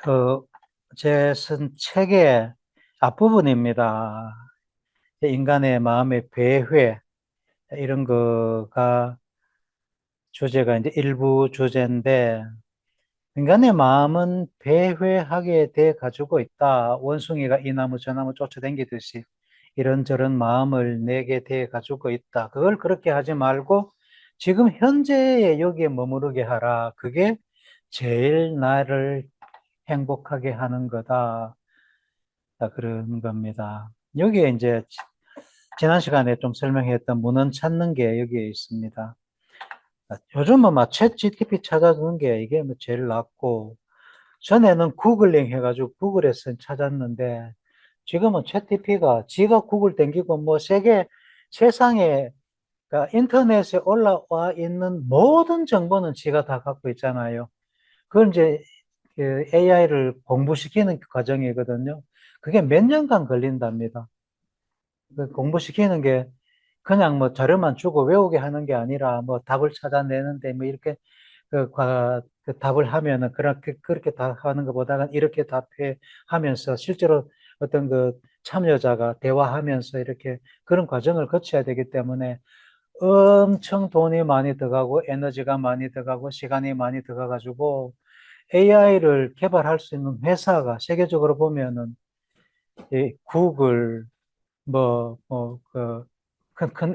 그, 제 쓴 책의 앞부분입니다. 인간의 마음의 배회, 이런 거가 주제가 이제 일부 주제인데, 인간의 마음은 배회하게 돼 가지고 있다. 원숭이가 이 나무 저 나무 쫓아다니듯이 이런저런 마음을 내게 돼 가지고 있다. 그걸 그렇게 하지 말고 지금 현재의 여기에 머무르게 하라. 그게 제일 나를 행복하게 하는 거다. 그런 겁니다. 여기에 이제 지난 시간에 좀 설명했던 문헌 찾는 게 여기에 있습니다. 요즘은 막 챗 GTP 찾아주는 게 이게 뭐 제일 낫고, 전에는 구글링 해가지고 구글에서 찾았는데, 지금은 챗 GTP가 지가 구글 땡기고 뭐 세상에, 그러니까 인터넷에 올라와 있는 모든 정보는 지가 다 갖고 있잖아요. 그걸 이제 AI를 공부시키는 과정이거든요. 그게 몇 년간 걸린답니다. 공부시키는 게 그냥 뭐 자료만 주고 외우게 하는 게 아니라 뭐 답을 찾아내는데 뭐 이렇게 그 답을 하면은 그렇게 답하는 것보다는 이렇게 답해 하면서 실제로 어떤 그 참여자가 대화하면서 이렇게 그런 과정을 거쳐야 되기 때문에 엄청 돈이 많이 들어가고 에너지가 많이 들어가고 시간이 많이 들어가 가지고 AI를 개발할 수 있는 회사가 세계적으로 보면은 이 구글 큰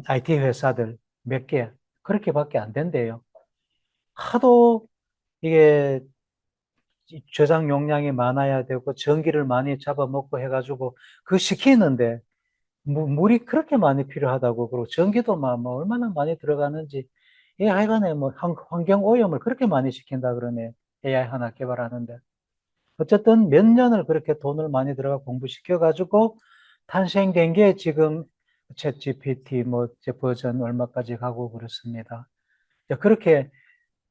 IT 회사들 몇 개, 그렇게밖에 안 된대요. 하도 이게 저장 용량이 많아야 되고, 전기를 많이 잡아먹고 해가지고, 그 시키는데, 물이 그렇게 많이 필요하다고, 그리고 전기도 뭐 얼마나 많이 들어가는지, 이 하여간에 뭐 환경 오염을 그렇게 많이 시킨다 그러네. AI 하나 개발하는데. 어쨌든 몇 년을 그렇게 돈을 많이 들어가 공부시켜가지고 탄생된 게 지금 챗 GPT 뭐 이제 버전 얼마까지 가고 그렇습니다. 그렇게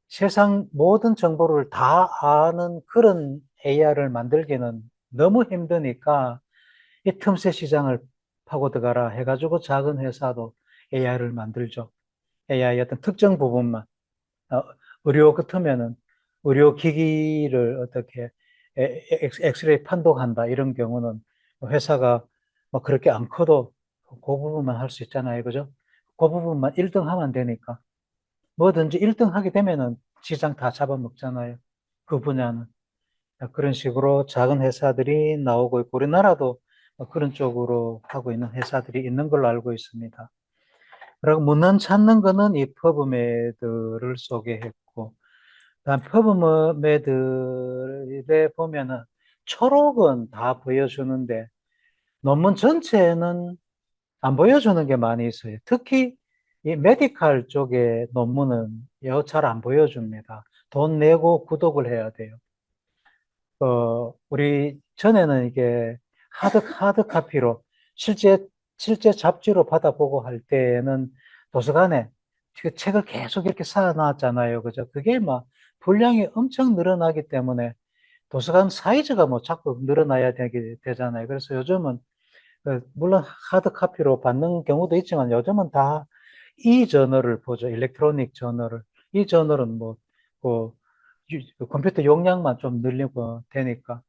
세상 모든 정보를 다 아는 그런 AI를 만들기는 너무 힘드니까 이 틈새 시장을 파고 들어가라 해가지고 작은 회사도 AI를 만들죠. AI 어떤 특정 부분만. 어, 의료 같으면은 의료기기를 어떻게 엑스레이 판독한다 이런 경우는 회사가 뭐 그렇게 안 커도 그 부분만 할 수 있잖아요. 그죠? 그 부분만 1등 하면 되니까 뭐든지 1등 하게 되면은 시장 다 잡아먹잖아요. 그 분야는. 그런 식으로 작은 회사들이 나오고 있고 우리나라도 뭐 그런 쪽으로 하고 있는 회사들이 있는 걸로 알고 있습니다. 그리고 문헌 찾는 거는 이 퍼브메드를 소개했고, 다음 퍼브메드에 보면은 초록은 다 보여주는데 논문 전체는 안 보여주는 게 많이 있어요. 특히 이 메디칼 쪽의 논문은 잘 안 보여줍니다. 돈 내고 구독을 해야 돼요. 우리 전에는 이게 하드 카피로 실제 잡지로 받아보고 할 때는 도서관에 그 책을 계속 이렇게 쌓아놨잖아요. 그죠? 그게 막 분량이 엄청 늘어나기 때문에 도서관 사이즈가 뭐 자꾸 늘어나야 되잖아요. 그래서 요즘은 물론 하드 카피로 받는 경우도 있지만 요즘은 다 이 저널을 보죠. 일렉트로닉 저널을. 이 저널은 뭐, 그, 그 컴퓨터 용량만 좀 늘리고 되니까.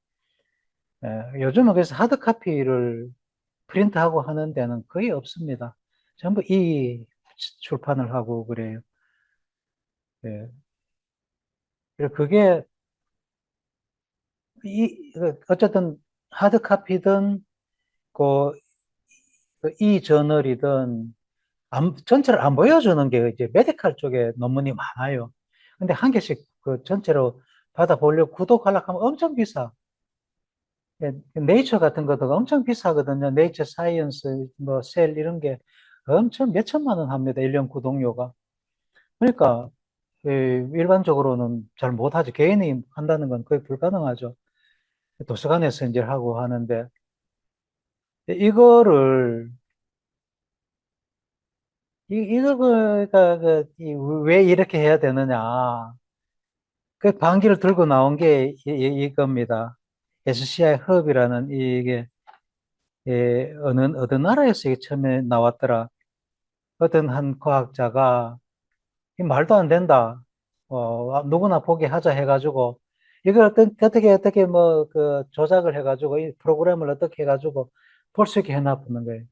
요즘은 그래서 하드 카피를 프린트하고 하는 데는 거의 없습니다. 전부 이 출판을 하고 그래요. 예. 그래서 그게 어쨌든 하드 카피든 그, 이 저널이든 전체를 안 보여주는 게 이제 메디칼 쪽에 논문이 많아요. 근데 한 개씩 그 전체로 받아보려고 구독하려고 하면 엄청 비싸. 네이처 같은 것도 엄청 비싸거든요. 네이처 사이언스, 뭐, 셀 이런 게 엄청 몇 천만 원 합니다. 1년 구독료가. 그러니까, 일반적으로는 잘 못하죠. 개인이 한다는 건 거의 불가능하죠. 도서관에서 이제 하고 하는데, 이거를, 이거가, 왜 이렇게 해야 되느냐. 그 방귀를 들고 나온 게 이겁니다. SCI 허브이라는 이게, 어느 나라에서 이게 처음에 나왔더라. 어떤 한 과학자가 이 말도 안 된다. 누구나 보게 하자 해가지고, 이걸 어떻게 뭐, 그, 조작을 해가지고, 이 프로그램을 어떻게 해가지고, 볼 수 있게 해놔보는 거예요.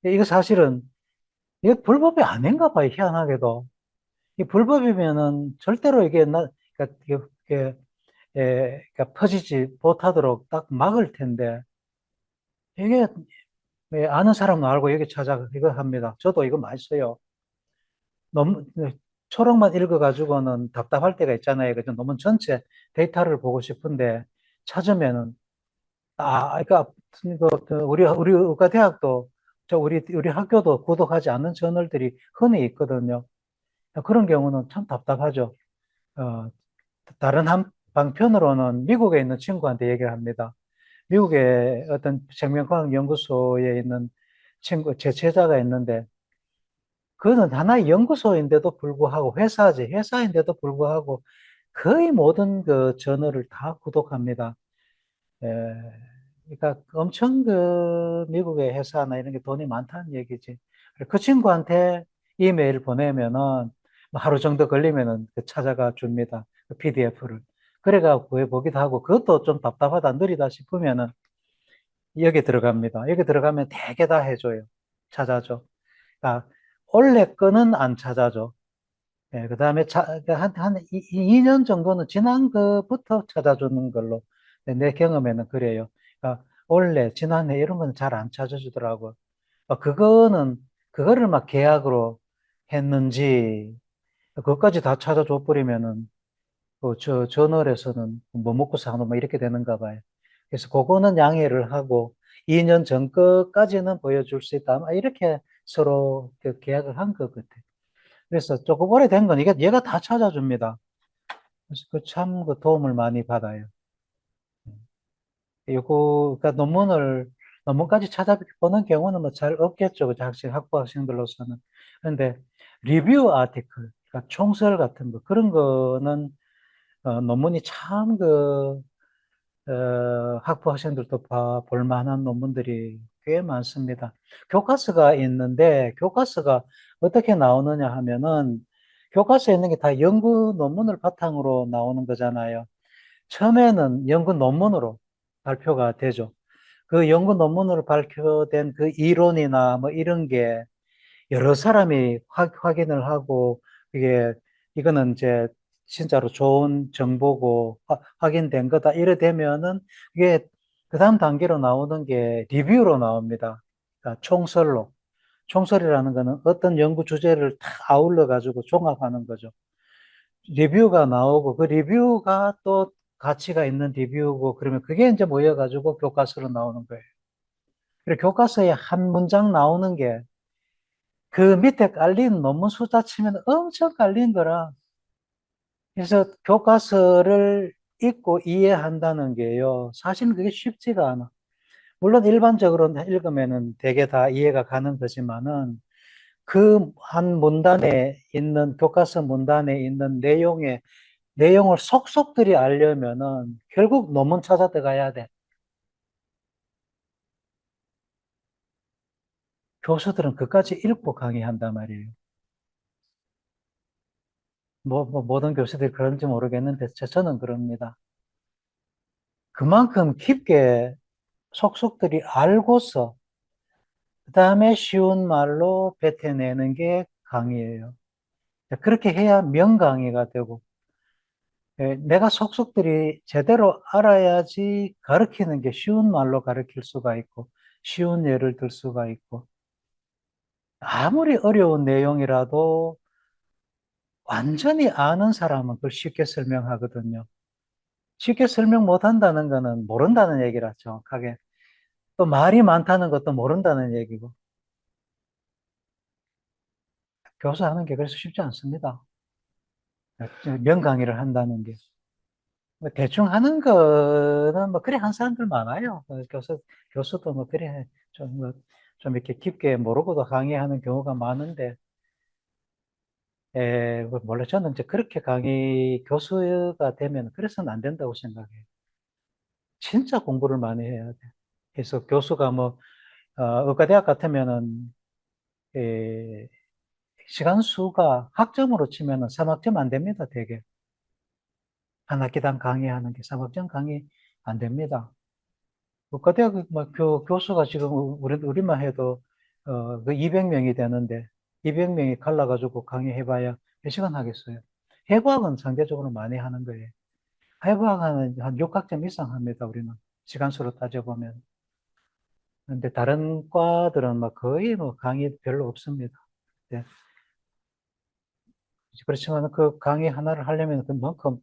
이거 사실은, 이게 불법이 아닌가 봐요, 희한하게도. 이 불법이면은 절대로 이게 그러니까 그러니까 퍼지지 못하도록 딱 막을 텐데, 이게, 아는 사람은 알고 여기 찾아, 이거 합니다. 저도 이거 많이 써요. 너무, 초록만 읽어가지고는 답답할 때가 있잖아요. 그죠? 논문 전체 데이터를 보고 싶은데, 찾으면은, 그러니까, 우리 의과대학도, 우리 학교도 구독하지 않는 저널들이 흔히 있거든요. 그런 경우는 참 답답하죠. 어, 다른 한 방편으로는 미국에 있는 친구한테 얘기를 합니다. 미국의 어떤 생명과학 연구소에 있는 친구, 제 제자가 있는데, 그거는 하나의 연구소인데도 불구하고, 회사인데도 불구하고, 거의 모든 그 저널을 다 구독합니다. 예, 그러니까 엄청 그 미국의 회사나 이런 게 돈이 많다는 얘기지. 그 친구한테 이메일 보내면은 뭐 하루 정도 걸리면은 그 찾아가 줍니다. 그 PDF를. 그래가 구해보기도 하고, 그것도 좀 답답하다, 느리다 싶으면은 여기 들어갑니다. 여기 들어가면 대개 다 해줘요. 찾아줘. 아, 원래 거는 안 찾아줘. 그 다음에 한 2년 정도는 지난 거부터 찾아주는 걸로 내 경험에는 그래요. 그러니까 원래 지난해 이런 거는 잘 안 찾아주더라고. 그거를 막 계약으로 했는지 그것까지 다 찾아줘 버리면은 저 저널에서는 뭐 먹고 사노 뭐 이렇게 되는가 봐요. 그래서 그거는 양해를 하고 2년 전 거까지는 보여줄 수 있다. 이렇게 서로 그 계약을 한 것 같아요. 그래서 조금 오래된 건 이게 얘가 다 찾아줍니다. 그래서 그 도움을 많이 받아요. 그러니까 논문까지 찾아보는 경우는 뭐 잘 없겠죠. 그 학부 학생들로서는. 그런데 리뷰 아티클, 그러니까 총설 같은 거, 그런 거는, 논문이 참 학부 학생들도 볼 만한 논문들이 꽤 많습니다. 교과서가 있는데, 교과서가 어떻게 나오느냐 하면은, 교과서에 있는 게 다 연구 논문을 바탕으로 나오는 거잖아요. 처음에는 연구 논문으로 발표가 되죠. 그 연구 논문으로 발표된 그 이론이나 뭐 이런 게 여러 사람이 확인을 하고 이거는 이제 진짜로 좋은 정보고 확인된 거다 이래 되면은 이게 그 다음 단계로 나오는 게 리뷰로 나옵니다. 그러니까 총설로. 총설이라는 거는 어떤 연구 주제를 다 아울러 가지고 종합하는 거죠. 리뷰가 나오고 그 리뷰가 또 가치가 있는 리뷰고 그러면 그게 이제 모여가지고 교과서로 나오는 거예요. 그리고 교과서에 한 문장 나오는 게 그 밑에 깔린 논문 숫자 치면 엄청 깔린 거라. 그래서 교과서를 읽고 이해한다는 게요. 사실은 그게 쉽지가 않아. 물론 일반적으로 읽으면은 되게 다 이해가 가는 거지만은 그 한 문단에 있는 교과서 문단에 있는 내용을 속속들이 알려면은 결국 논문 찾아 들어가야 돼. 교수들은 그까지 읽고 강의한단 말이에요. 모든 교수들이 그런지 모르겠는데 저는 그럽니다. 그만큼 깊게 속속들이 알고서 그 다음에 쉬운 말로 뱉어내는 게 강의예요. 그렇게 해야 명강의가 되고 내가 속속들이 제대로 알아야지 가르치는 게 쉬운 말로 가르칠 수가 있고 쉬운 예를 들 수가 있고 아무리 어려운 내용이라도 완전히 아는 사람은 그걸 쉽게 설명하거든요. 쉽게 설명 못 한다는 거는 모른다는 얘기라 정확하게. 또 말이 많다는 것도 모른다는 얘기고. 교수하는 게 그래서 쉽지 않습니다. 명강의를 한다는 게. 뭐 대충 하는 거는 뭐 그래 한 사람들 많아요. 교수도 뭐 그래 좀 이렇게 깊게 모르고도 강의하는 경우가 많은데, 몰라 저는 이제 그렇게 교수가 되면 그래서는 안 된다고 생각해요. 진짜 공부를 많이 해야 돼. 그래서 교수가 뭐 의과대학 같으면은 시간 수가 학점으로 치면은 3학점 안 됩니다, 되게. 한 학기당 강의하는 게 3학점 강의 안 됩니다. 그때 뭐 교수가 지금 우리만 해도 그 200명이 되는데 200명이 갈라가지고 강의해봐야 몇 시간 하겠어요. 해부학은 상대적으로 많이 하는 거예요. 해부학은 한 6학점 이상 합니다, 우리는. 시간수로 따져보면. 근데 다른 과들은 뭐 거의 뭐 강의 별로 없습니다. 네. 그렇지만 그 강의 하나를 하려면 그만큼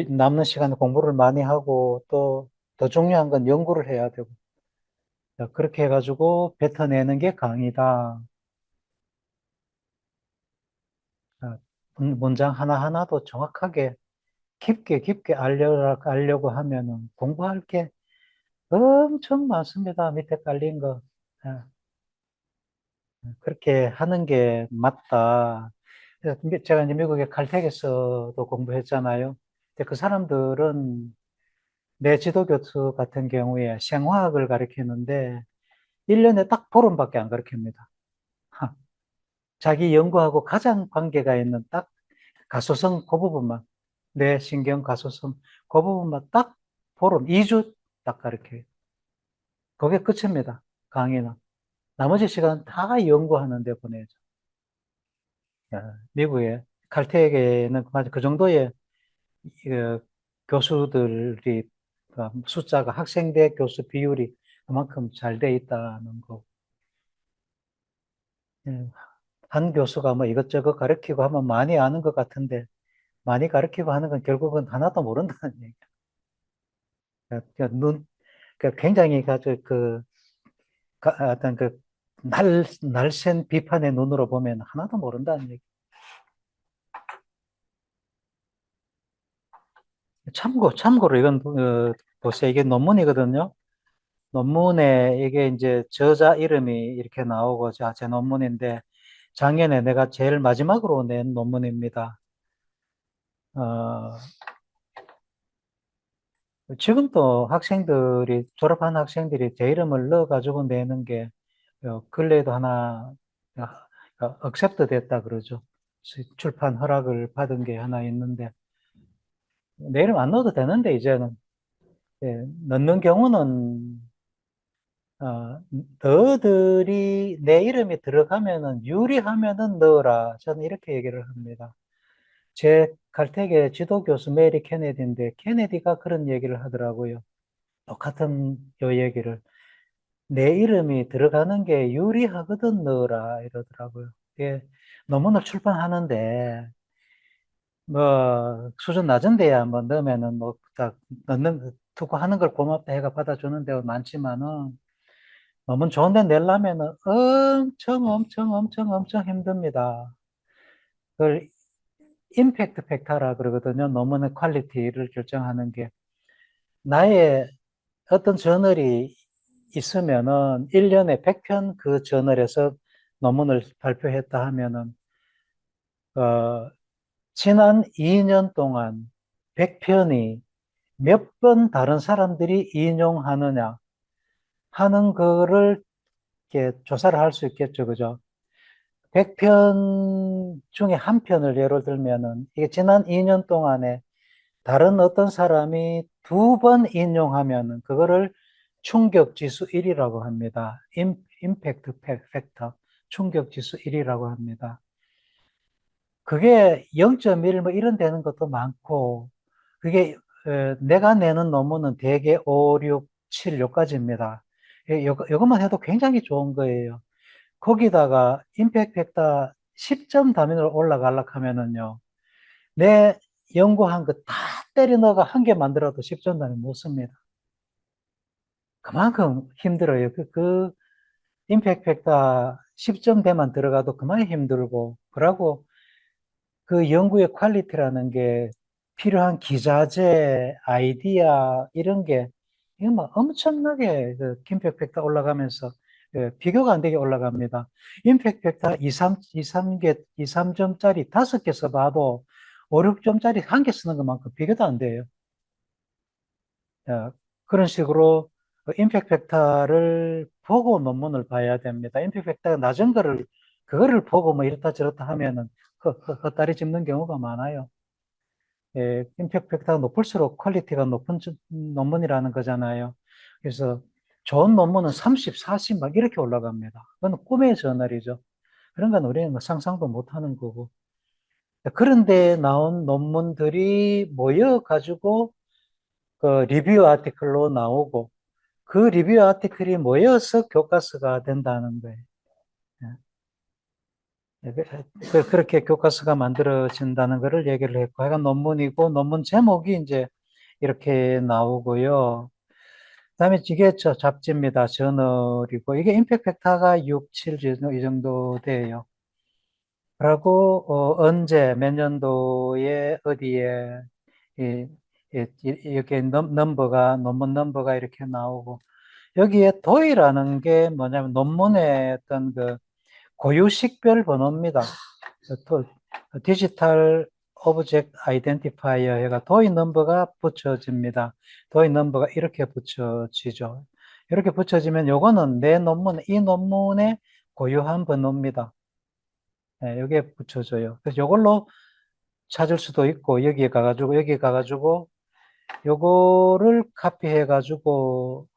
남는 시간에 공부를 많이 하고 또 더 중요한 건 연구를 해야 되고 그렇게 해가지고 뱉어내는 게 강의다. 어, 문장 하나하나도 정확하게 깊게 알려고 하면은 공부할 게 엄청 많습니다. 밑에 깔린 거. 어, 그렇게 하는 게 맞다. 그래서 제가 이제 미국의 칼텍에서도 공부했잖아요. 근데 그 사람들은 내 지도 교수 같은 경우에 생화학을 가르치는데 1년에 딱 보름밖에 안 가르칩니다. 자기 연구하고 가장 관계가 있는 딱 가소성 그 부분만, 뇌 신경 가소성 그 부분만 딱 보름, 2주 딱 가르쳐요. 그게 끝입니다. 강의는. 나머지 시간 다 연구하는 데 보내죠. 미국의 칼텍에는 그 정도의 그 교수들이 숫자가 학생 대 교수 비율이 그만큼 잘 돼 있다는 거. 예, 한 교수가 뭐 이것저것 가르치고 하면 많이 아는 것 같은데 많이 가르치고 하는 건 결국은 하나도 모른다는 얘기야. 그러니까 굉장히 어떤 날쌘 비판의 눈으로 보면 하나도 모른다는 얘기. 참고로 이건, 보세요. 이게 논문이거든요. 논문에 이게 이제 저자 이름이 이렇게 나오고, 자, 제 논문인데, 작년에 내가 제일 마지막으로 낸 논문입니다. 어, 지금도 졸업한 학생들이 제 이름을 넣어가지고 내는 게, 근래에도 하나, 억셉트 됐다 그러죠. 출판 허락을 받은 게 하나 있는데, 내 이름 안 넣어도 되는데, 이제는. 예, 넣는 경우는, 너희들이 내 이름이 들어가면은, 유리하면은 넣어라. 저는 이렇게 얘기를 합니다. 제 칼텍의 지도 교수 메리 케네디인데, 케네디가 그런 얘기를 하더라고요. 똑같은 요 얘기를. 내 이름이 들어가는 게 유리하거든, 넣어라. 이러더라고요. 예, 논문을 출판하는데, 뭐, 수준 낮은 데야 뭐 넣으면은 뭐, 딱 투고하는 걸 고맙다 해가 받아주는 데가 많지만은, 논문 좋은 데 내려면은 엄청 힘듭니다. 그걸 임팩트 팩터라 그러거든요. 논문의 퀄리티를 결정하는 게. 나의 어떤 저널이 있으면은 1년에 100편 그 저널에서 논문을 발표했다 하면은 어, 지난 2년 동안 100편이 몇 번 다른 사람들이 인용하느냐 하는 거를 이렇게 조사를 할 수 있겠죠. 그죠? 100편 중에 한 편을 예로 들면은 이게 지난 2년 동안에 다른 어떤 사람이 2번 인용하면은 그거를 충격 지수 1이라고 합니다. 임팩트 팩터. 충격 지수 1이라고 합니다. 그게 0.1 뭐 이런 되는 것도 많고 그게 내가 내는 논문은 대개 5, 6, 7 요까지입니다. 이것만 해도 굉장히 좋은 거예요. 거기다가 임팩트 팩터 10점 단위로 올라가려고 하면은요. 내 연구한 거 다 때려 넣어가 한 개 만들어도 10점 단위 못 씁니다. 그만큼 힘들어요. 임팩트 팩터 10점대만 들어가도 그만큼 힘들고, 그러고 그 연구의 퀄리티라는 게 필요한 기자재, 아이디어, 이런 게, 이거 막 엄청나게 그 임팩트 팩터 올라가면서 비교가 안 되게 올라갑니다. 임팩트 팩터 2, 3점짜리 5개 써봐도 5, 6점짜리 한 개 쓰는 것만큼 비교도 안 돼요. 그런 식으로 임팩트 팩터를 보고 논문을 봐야 됩니다. 임팩트 팩터가 낮은 거를 그거를 보고 뭐 이렇다 저렇다 하면은 헛다리 짚는 경우가 많아요. 예, 임팩트 팩터가 높을수록 퀄리티가 높은 논문이라는 거잖아요. 그래서 좋은 논문은 30, 40 막 이렇게 올라갑니다. 그건 꿈의 저널이죠. 그런 건 우리는 뭐 상상도 못 하는 거고. 그런데 나온 논문들이 모여가지고 그 리뷰 아티클로 나오고 그 리뷰 아티클이 모여서 교과서가 된다는 거예요. 예, 그렇게 교과서가 만들어진다는 것을 얘기를 했고, 하여간 논문이고, 논문 제목이 이제 이렇게 나오고요. 그다음에 이게 저 잡지입니다. 저널이고, 이게 임팩트 팩터가 6, 7 이 정도 돼요. 그리고 언제 몇 년도에 어디에 이렇게 넘버가 논문 넘버가 이렇게 나오고 여기에 도이라는 게 뭐냐면 논문의 어떤 그 고유식별 번호입니다. 디지털 오브젝트 아이덴티파이어 해가 도이 넘버가 붙여집니다. 도이 넘버가 이렇게 붙여지죠. 이렇게 붙여지면 요거는 내 논문, 이 논문의 고유한 번호입니다. 네, 여기에 붙여줘요. 그래서 요걸로 찾을 수도 있고, 여기에 가가지고, 요거를 카피해가지고,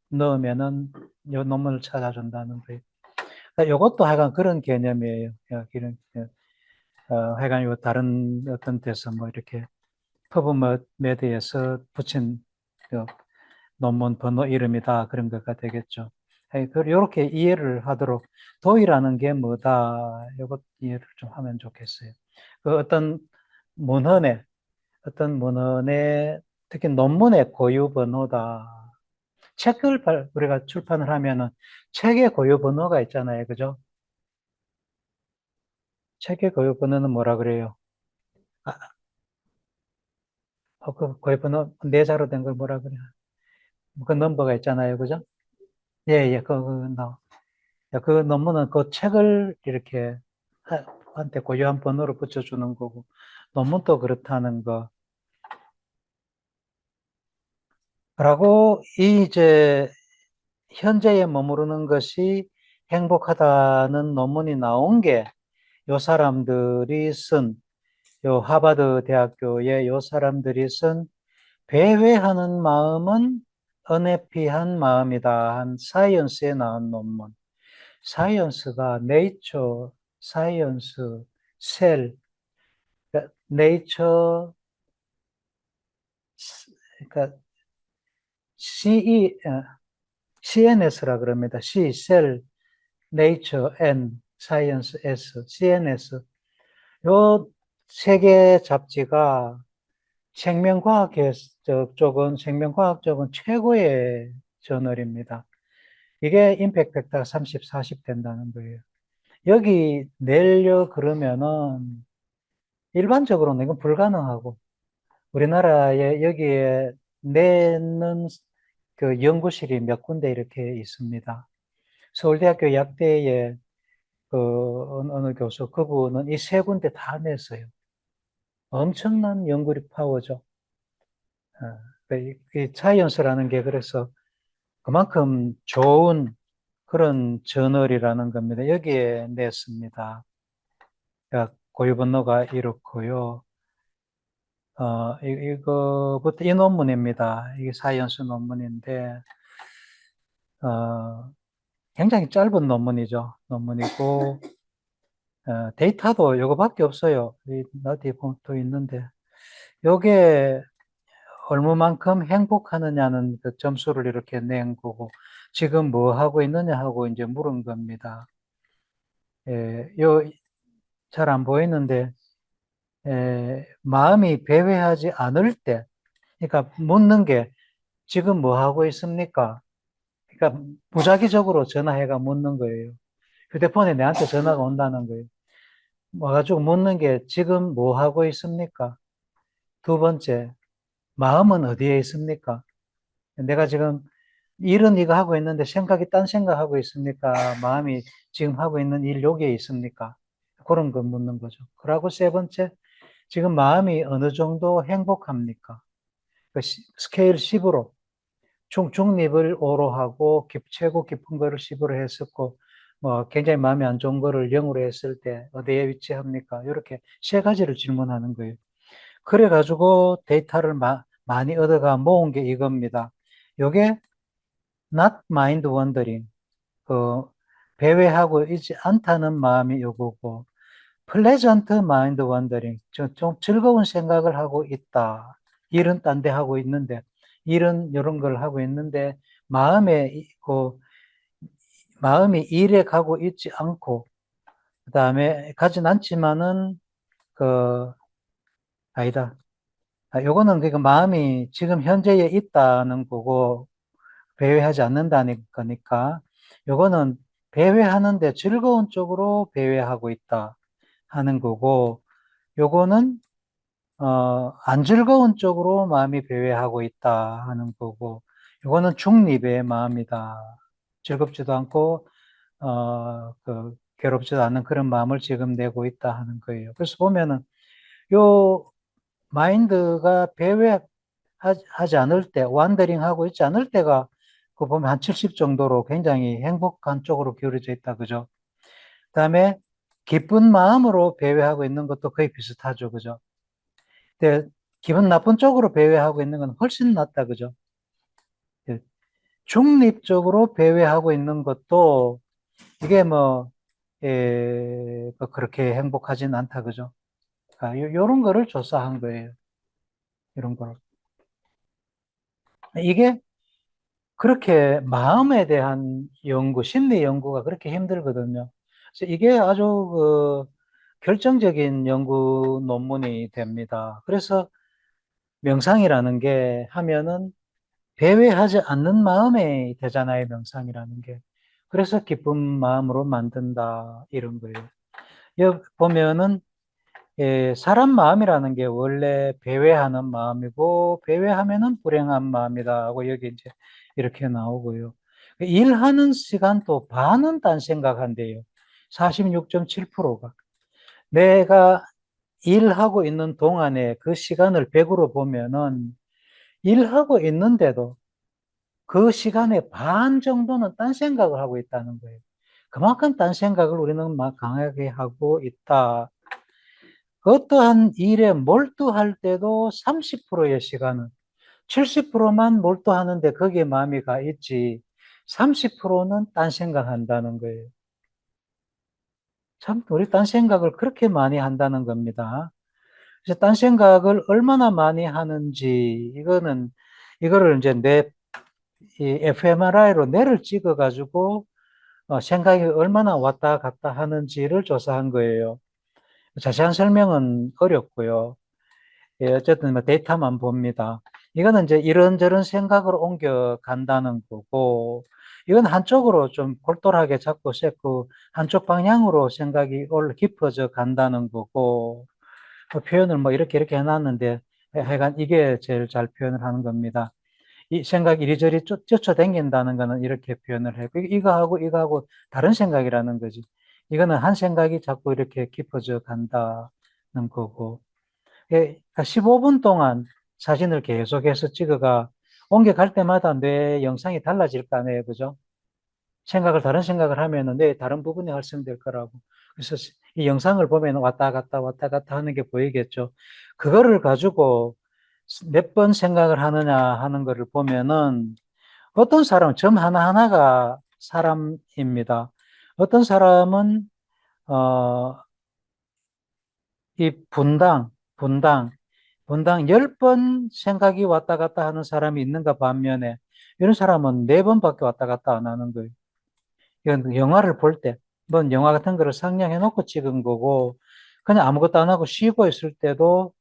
넣으면은 요 논문을 찾아준다는 거예요. 그러니까 요것도 하여간 그런 개념이에요. 이런, 하여간 요 다른 어떤 데서 뭐 이렇게 퍼브메드에서 붙인 그 논문 번호 이름이다. 그런 거가 되겠죠. 이렇게 이해를 하도록 도의라는 게 뭐다. 이것 이해를 좀 하면 좋겠어요. 그 어떤 문헌의 특히 논문의 고유 번호다. 책을 우리가 출판을 하면은 책의 고유 번호가 있잖아요. 그죠? 책의 고유 번호는 뭐라 그래요? 아, 그 고유 번호 네 자로 된 걸 뭐라 그래요? 그 넘버가 있잖아요. 그죠? 예, 예, 그 논문은 그 책을 이렇게 한테 고유한 번호로 붙여주는 거고, 논문도 그렇다는 거. 그리고 이제 현재에 머무르는 것이 행복하다는 논문이 나온 게 요 사람들이 쓴, 요 하버드 대학교의 요 사람들이 쓴 배회하는 마음은 은혜피한 마음이다 한 사이언스에 나온 논문. 사이언스가 네이처, 사이언스, 셀, 그러니까 네이처, 그러니까 CNS라 그럽니다. C, 셀, 네이처, N, 사이언스, S, CNS. 요 세 개 잡지가 생명과학 쪽은 최고의 저널입니다. 이게 임팩트 팩터가 30, 40 된다는 거예요. 여기 내려 그러면은 일반적으로는 이건 불가능하고 우리나라에 여기에 내는 그 연구실이 몇 군데 이렇게 있습니다. 서울대학교 약대에 그 어느 교수 그분은 이 세 군데 다 냈어요. 엄청난 연구력 파워죠. 이 사이언스라는 게 그래서 그만큼 좋은 그런 저널이라는 겁니다. 여기에 냈습니다. 고유 번호가 이렇고요. 이거부터 이 논문입니다. 이게 사이언스 논문인데, 어, 굉장히 짧은 논문이고, 데이터도 이거밖에 없어요. 어디 보면 또 있는데, 요게 얼마만큼 행복하느냐는 그 점수를 이렇게 낸 거고, 지금 뭐 하고 있느냐 하고 이제 물은 겁니다. 예, 잘 안 보이는데, 마음이 배회하지 않을 때, 그러니까 묻는 게 지금 뭐 하고 있습니까? 그러니까 무작위적으로 전화해가 묻는 거예요. 휴대폰에 내한테 전화가 온다는 거예요. 와가지고 묻는 게 지금 뭐 하고 있습니까? 두 번째, 마음은 어디에 있습니까? 내가 지금 일은 이거 하고 있는데 생각이 딴 생각하고 있습니까? 마음이 지금 하고 있는 일 여기에 있습니까? 그런 거 묻는 거죠. 그리고 세 번째, 지금 마음이 어느 정도 행복합니까? 그 스케일 10으로 중립을 5로 하고 최고 깊은 거를 10으로 했었고 뭐 굉장히 마음이 안 좋은 거를 0으로 했을 때 어디에 위치합니까? 이렇게 세 가지를 질문하는 거예요. 그래가지고 데이터를 많이 얻어가 모은 게 이겁니다. 요게 not mind wandering, 그 배회하고 있지 않다는 마음이 요거고, pleasant mind wandering, 좀 즐거운 생각을 하고 있다. 일은 딴 데 하고 있는데, 일은 이런 걸 하고 있는데, 마음이 일에 가고 있지 않고, 그 다음에 가진 않지만은, 그, 아니다. 요거는 그러니까 마음이 지금 현재에 있다는 거고, 배회하지 않는다는 거니까, 요거는 배회하는데 즐거운 쪽으로 배회하고 있다 하는 거고, 요거는 안 즐거운 쪽으로 마음이 배회하고 있다 하는 거고, 요거는 중립의 마음이다. 즐겁지도 않고 괴롭지도 않은 그런 마음을 지금 내고 있다 하는 거예요. 그래서 보면은 요 마인드가 배회하지 않을 때, 완더링 하고 있지 않을 때가 그 보면 한 70 정도로 굉장히 행복한 쪽으로 기울어져 있다, 그죠? 그다음에 기쁜 마음으로 배회하고 있는 것도 거의 비슷하죠, 그죠? 근데 기분 나쁜 쪽으로 배회하고 있는 건 훨씬 낫다, 그죠? 예, 중립적으로 배회하고 있는 것도 이게 뭐 그렇게 행복하진 않다, 그죠? 아, 요런 거를 조사한 거예요. 이런 거를. 이게 그렇게 마음에 대한 연구, 심리 연구가 그렇게 힘들거든요. 그래서 이게 아주 결정적인 연구 논문이 됩니다. 그래서 명상이라는 게 하면은 배회하지 않는 마음에 되잖아요, 명상이라는 게. 그래서 기쁜 마음으로 만든다, 이런 거예요. 여기 보면은 사람 마음이라는 게 원래 배회하는 마음이고, 배회하면은 불행한 마음이다 하고, 여기 이제 이렇게 나오고요. 일하는 시간도 반은 딴 생각한대요. 46.7%가. 내가 일하고 있는 동안에 그 시간을 100으로 보면은, 일하고 있는데도 그 시간의 반 정도는 딴 생각을 하고 있다는 거예요. 그만큼 딴 생각을 우리는 막 강하게 하고 있다. 어떠한 일에 몰두할 때도 30%의 시간은 70%만 몰두하는데 거기에 마음이 가 있지 30%는 딴 생각한다는 거예요. 참 우리 딴 생각을 그렇게 많이 한다는 겁니다. 그래서 딴 생각을 얼마나 많이 하는지 이거를 이제 이 fMRI로 뇌를 찍어 가지고 생각이 얼마나 왔다 갔다 하는지를 조사한 거예요. 자세한 설명은 어렵고요. 예, 어쨌든 뭐 데이터만 봅니다. 이거는 이제 이런저런 생각으로 옮겨 간다는 거고, 이건 한쪽으로 좀 골똘하게 잡고 셋고, 한쪽 방향으로 생각이 깊어져 간다는 거고, 표현을 뭐 이렇게 해놨는데, 하여간 이게 제일 잘 표현을 하는 겁니다. 이 생각이 이리저리 쫓아다닌다는 거는 이렇게 표현을 했고, 이거하고 다른 생각이라는 거지. 이거는 한 생각이 자꾸 이렇게 깊어져 간다는 거고, 15분 동안 사진을 계속해서 찍어가 옮겨갈 때마다 뇌 영상이 달라질 거 아니에요. 그죠? 다른 생각을 하면은 뇌 다른 부분이 활성될 거라고. 그래서 이 영상을 보면 왔다 갔다 하는 게 보이겠죠. 그거를 가지고 몇 번 생각을 하느냐 하는 거를 보면은 어떤 사람은 점 하나하나가 사람입니다. 어떤 사람은, 어, 이 분당 10번 생각이 왔다 갔다 하는 사람이 있는가 반면에 이런 사람은 4번밖에 왔다 갔다 안 하는 거예요. 이건 영화를 볼 때, 뭔 영화 같은 거를 상영해 놓고 찍은 거고, 그냥 아무것도 안 하고 쉬고 있을 때도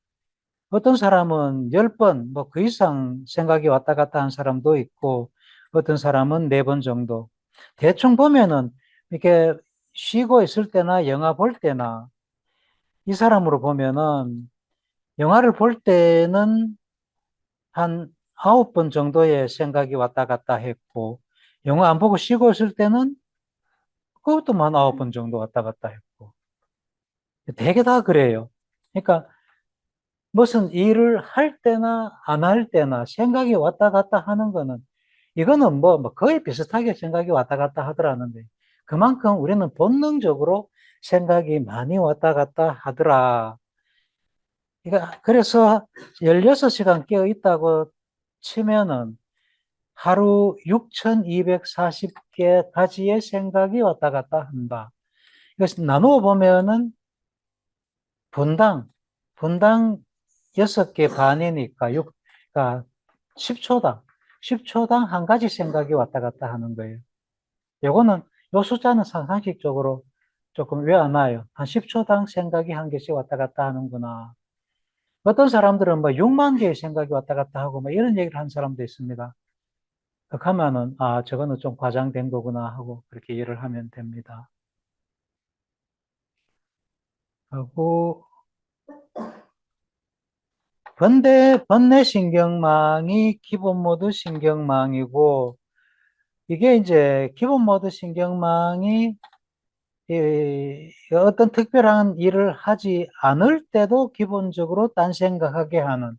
어떤 사람은 10번, 뭐 그 이상 생각이 왔다 갔다 한 사람도 있고, 어떤 사람은 4번 정도. 대충 보면은 이렇게 쉬고 있을 때나 영화 볼 때나 이 사람으로 보면은 영화를 볼 때는 한 9번 정도의 생각이 왔다 갔다 했고, 영화 안 보고 쉬고 있을 때는 그것도 한 9번 정도 왔다 갔다 했고. 되게 다 그래요. 그러니까 무슨 일을 할 때나 안 할 때나 생각이 왔다 갔다 하는 거는 이거는 뭐 거의 비슷하게 생각이 왔다 갔다 하더라는데 그만큼 우리는 본능적으로 생각이 많이 왔다 갔다 하더라. 그러니까 그래서 16시간 깨어 있다고 치면은 하루 6,240개 가지의 생각이 왔다 갔다 한다. 이것을 나누어 보면은 분당, 분당 6개 반이니까 그러니까 10초당, 10초당 한 가지 생각이 왔다 갔다 하는 거예요. 요거는, 요 숫자는 상상식적으로 조금 왜 안 와요? 한 10초당 생각이 한 개씩 왔다 갔다 하는구나. 어떤 사람들은 뭐 6만 개의 생각이 왔다 갔다 하고 뭐 이런 얘기를 한 사람도 있습니다. 그렇게 하면은, 아, 저거는 좀 과장된 거구나 하고 그렇게 이해를 하면 됩니다. 그리고 번뇌신경망이 기본 모드 신경망이고, 이게 이제 기본 모드 신경망이 어떤 특별한 일을 하지 않을 때도 기본적으로 딴 생각하게 하는,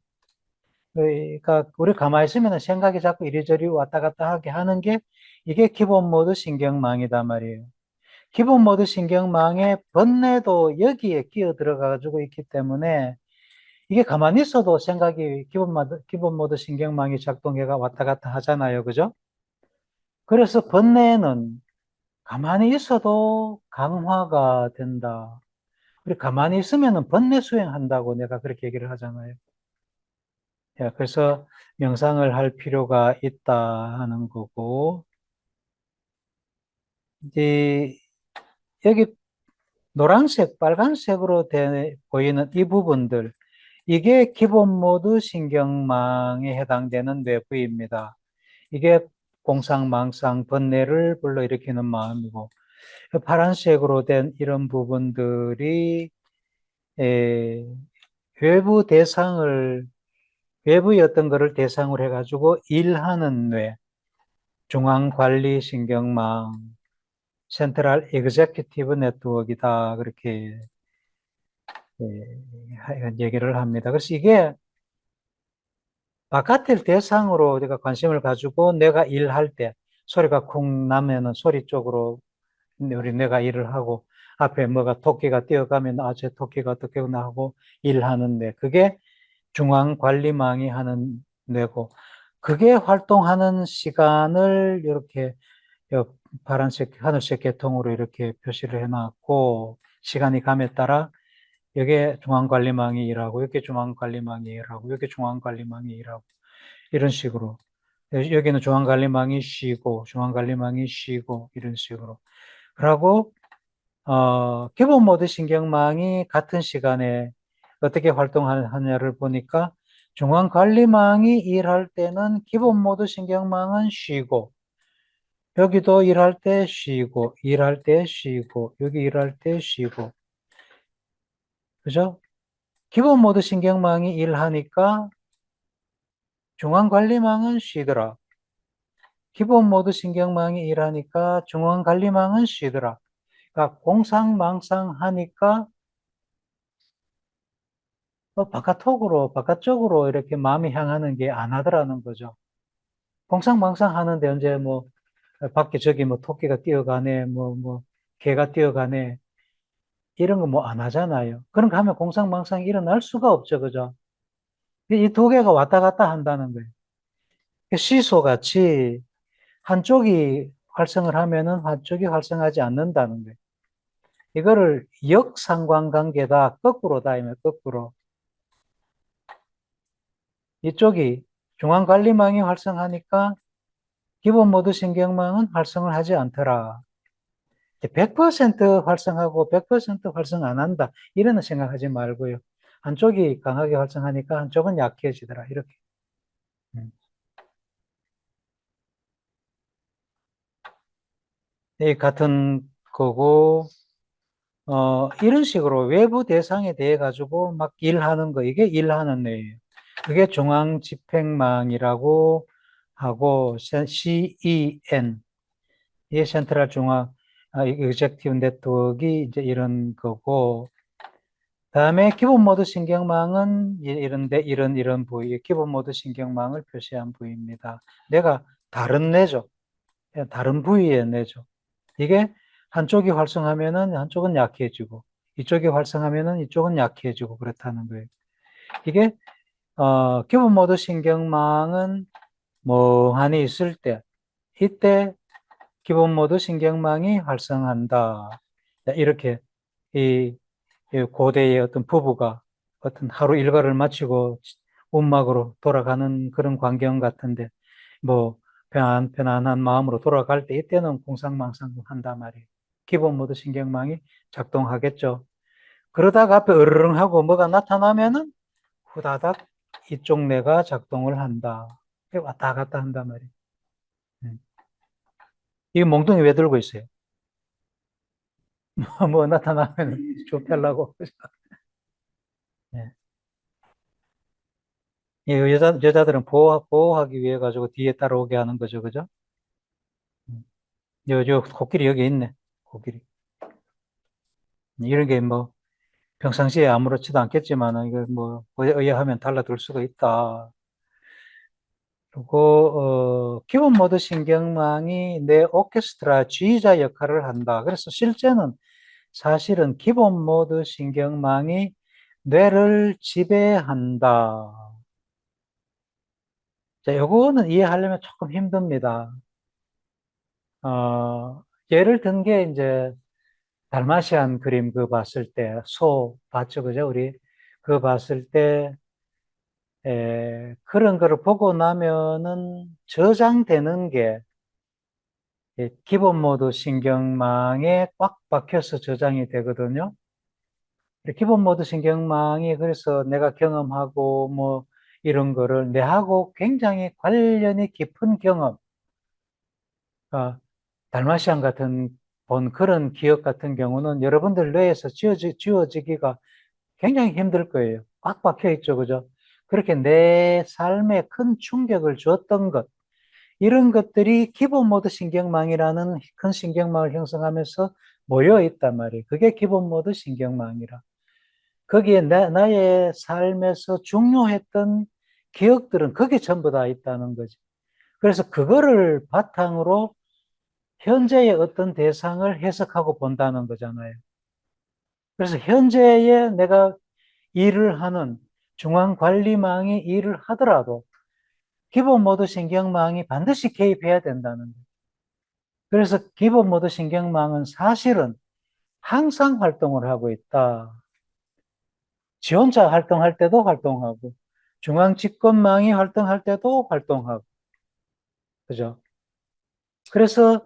그러니까 우리 가만히 있으면 생각이 자꾸 이리저리 왔다 갔다 하게 하는 게 이게 기본 모드 신경망이다 말이에요. 기본 모드 신경망의 번뇌도 여기에 끼어 들어가 가지고 있기 때문에 이게 가만히 있어도 생각이 기본 모드 신경망이 작동해가 왔다 갔다 하잖아요. 그죠? 그래서 번뇌는 가만히 있어도 강화가 된다. 우리 가만히 있으면은 번뇌 수행한다고 내가 그렇게 얘기를 하잖아요. 예, 그래서 명상을 할 필요가 있다 하는 거고, 이제 여기 노란색, 빨간색으로 보이는 이 부분들, 이게 기본 모드 신경망에 해당되는 뇌부위입니다. 이게 공상망상 번뇌를 불러일으키는 마음이고, 파란색으로 된 이런 부분들이 에, 외부 대상을 외부의 어떤 거를 대상으로 해가지고 일하는 뇌, 중앙관리신경망, 센트럴 에그제큐티브 네트워크이다 그렇게 얘기를 합니다. 그래서 이게 바깥을 대상으로 우리가 관심을 가지고 내가 일할 때 소리가 쿵 나면은 소리 쪽으로 우리 내가 일을 하고 앞에 뭐가 토끼가 뛰어가면 아, 저 토끼가 어떻게 하고 일하는데 그게 중앙관리망이 하는 뇌고 그게 활동하는 시간을 이렇게 파란색, 하늘색 계통으로 이렇게 표시를 해놨고 시간이 감에 따라 여기에 중앙관리망이 일하고 여기 중앙관리망이 일하고 여기 중앙관리망이 일하고 이런 식으로 여기는 중앙관리망이 쉬고 중앙관리망이 쉬고 이런 식으로 그러고 기본 모드 신경망이 같은 시간에 어떻게 활동하느냐를 보니까 중앙관리망이 일할 때는 기본 모드 신경망은 쉬고 여기도 일할 때 쉬고 일할 때 쉬고 여기 일할 때 쉬고 그죠? 기본 모드 신경망이 일하니까 중앙관리망은 쉬더라. 기본 모드 신경망이 일하니까 중앙관리망은 쉬더라. 그러니까 공상망상 하니까 바깥쪽으로 이렇게 마음이 향하는 게 안 하더라는 거죠. 공상망상 하는데 언제 뭐, 밖에 저기 뭐 토끼가 뛰어가네, 개가 뛰어가네, 이런 거 뭐 안 하잖아요. 그런 거 하면 공상망상이 일어날 수가 없죠. 그죠? 이 두 개가 왔다 갔다 한다는 거예요. 시소같이 한쪽이 활성을 하면은 한쪽이 활성하지 않는다는 거예요. 이거를 역상관관계다, 거꾸로다, 이면 거꾸로. 이쪽이 중앙관리망이 활성하니까 기본 모드 신경망은 활성을 하지 않더라. 100% 활성하고 100% 활성 안 한다. 이런 생각하지 말고요. 한쪽이 강하게 활성하니까 한쪽은 약해지더라. 이렇게. 음. 이 같은 거고, 이런 식으로 외부 대상에 대해 가지고 막 일하는 거, 이게 일하는 뇌예요. 그게 중앙집행망이라고 하고, CEN, 이게 센트럴 중앙, executive 네트워크가 이제 이런 거고, 다음에 기본 모드 신경망은 이런데, 이런 부위, 기본 모드 신경망을 표시한 부위입니다. 내가 다른 뇌죠. 다른 부위의 뇌죠. 이게 한쪽이 활성하면은 한쪽은 약해지고, 이쪽이 활성하면은 이쪽은 약해지고, 그렇다는 거예요. 이게, 기본 모드 신경망은 멍하니 있을 때, 이때 기본 모드 신경망이 활성한다. 이렇게, 이 고대의 어떤 부부가 어떤 하루 일과를 마치고 움막으로 돌아가는 그런 광경 같은데, 뭐, 편안한 마음으로 돌아갈 때 이때는 공상망상 한단 말이에요. 기본 모드 신경망이 작동하겠죠. 그러다가 앞에 으르릉 하고 뭐가 나타나면은 후다닥 이쪽 뇌가 작동을 한다. 왔다 갔다 한단 말이에요. 이 몽둥이 왜 들고 있어요? 뭐 나타나면 좁혀려고. 예. 여자들은 보호하기 위해 가지고 뒤에 따라오게 하는 거죠. 그죠? 코끼리 여기 있네. 코끼리. 이런 게 뭐, 평상시에 아무렇지도 않겠지만, 이거 뭐, 의아하면 달라들 수가 있다. 그리고, 기본 모드 신경망이 내 오케스트라 지휘자 역할을 한다. 그래서 실제는 사실은 기본 모드 신경망이 뇌를 지배한다. 자, 요거는 이해하려면 조금 힘듭니다. 예를 든 게 이제 달마시안 그림 그 봤을 때, 소 봤죠, 그죠? 우리 그 봤을 때, 그런 거를 보고 나면은 저장되는 게 기본 모드 신경망에 꽉 박혀서 저장이 되거든요. 기본 모드 신경망이 그래서 내가 경험하고 뭐 이런 거를 내하고 굉장히 관련이 깊은 경험, 아, 달마시안 같은 본 그런 기억 같은 경우는 여러분들 뇌에서 지워지기가 굉장히 힘들 거예요. 꽉 박혀 있죠, 그죠? 그렇게 내 삶에 큰 충격을 주었던 것, 이런 것들이 기본 모드 신경망이라는 큰 신경망을 형성하면서 모여 있단 말이에요. 그게 기본 모드 신경망이라. 거기에 나의 삶에서 중요했던 기억들은 거기에 전부 다 있다는 거지. 그래서 그거를 바탕으로 현재의 어떤 대상을 해석하고 본다는 거잖아요. 그래서 현재에 내가 일을 하는 중앙관리망이 일을 하더라도 기본 모드 신경망이 반드시 개입해야 된다는 거예요. 그래서 기본 모드 신경망은 사실은 항상 활동을 하고 있다. 지 혼자 활동할 때도 활동하고, 중앙집권망이 활동할 때도 활동하고, 그죠? 그래서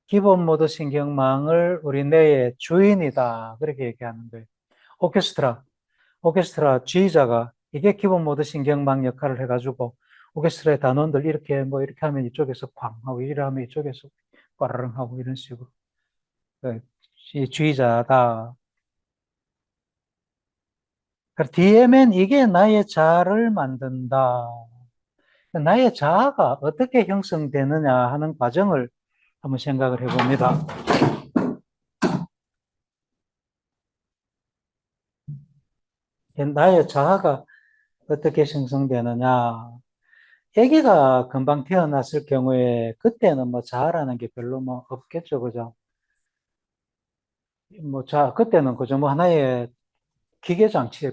기본 모드 신경망을 우리 뇌의 주인이다. 그렇게 얘기하는 거예요. 오케스트라, 오케스트라 지휘자가 이게 기본 모드 신경망 역할을 해가지고, 오케스트라의 단원들 이렇게 뭐 이렇게 하면 이쪽에서 쾅 하고, 이래 하면 이쪽에서 까르릉 하고 이런 식으로. 이 주의자다. DM은 이게 나의 자아를 만든다. 나의 자아가 어떻게 형성되느냐 하는 과정을 한번 생각을 해봅니다. 나의 자아가 어떻게 형성되느냐. 아기가 금방 태어났을 경우에 그때는 뭐 자아라는 게 별로 뭐 없겠죠, 그죠? 뭐 그때는 그저 뭐 하나의 기계 장치에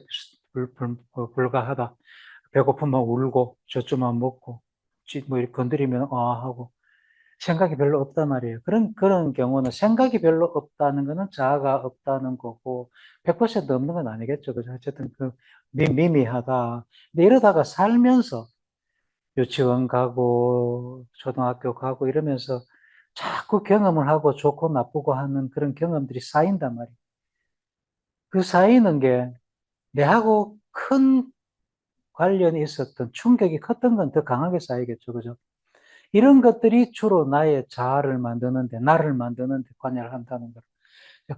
불과하다. 배고프면 울고, 젖주면 먹고, 뭐 이렇게 건드리면 하고, 생각이 별로 없단 말이에요. 그런 경우는 생각이 별로 없다는 거는 자아가 없다는 거고, 100% 없는 건 아니겠죠. 그죠? 어쨌든 미미하다. 근데 이러다가 살면서 유치원 가고, 초등학교 가고 이러면서 자꾸 경험을 하고 좋고 나쁘고 하는 그런 경험들이 쌓인단 말이에요. 그 쌓이는 게 내하고 큰 관련이 있었던 충격이 컸던 건 더 강하게 쌓이겠죠. 그죠? 이런 것들이 주로 나의 자아를 만드는데, 나를 만드는데 관여를 한다는 거.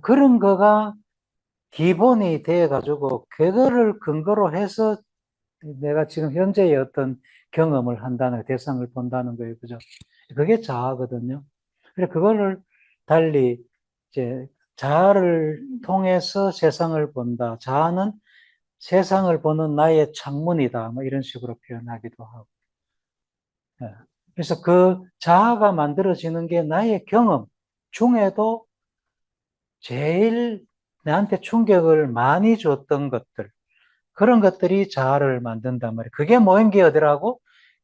그런 거가 기본이 돼가지고, 그거를 근거로 해서 내가 지금 현재의 어떤 경험을 한다는, 대상을 본다는 거예요. 그죠? 그게 자아거든요. 그래, 그거를 달리, 이제, 자아를 통해서 세상을 본다. 자아는 세상을 보는 나의 창문이다. 뭐 이런 식으로 표현하기도 하고. 예. 그래서 그 자아가 만들어지는 게 나의 경험, 중에도 제일 나한테 충격을 많이 줬던 것들, 그런 것들이 자아를 만든단 말이에요. 그게 모인 게 어디라고?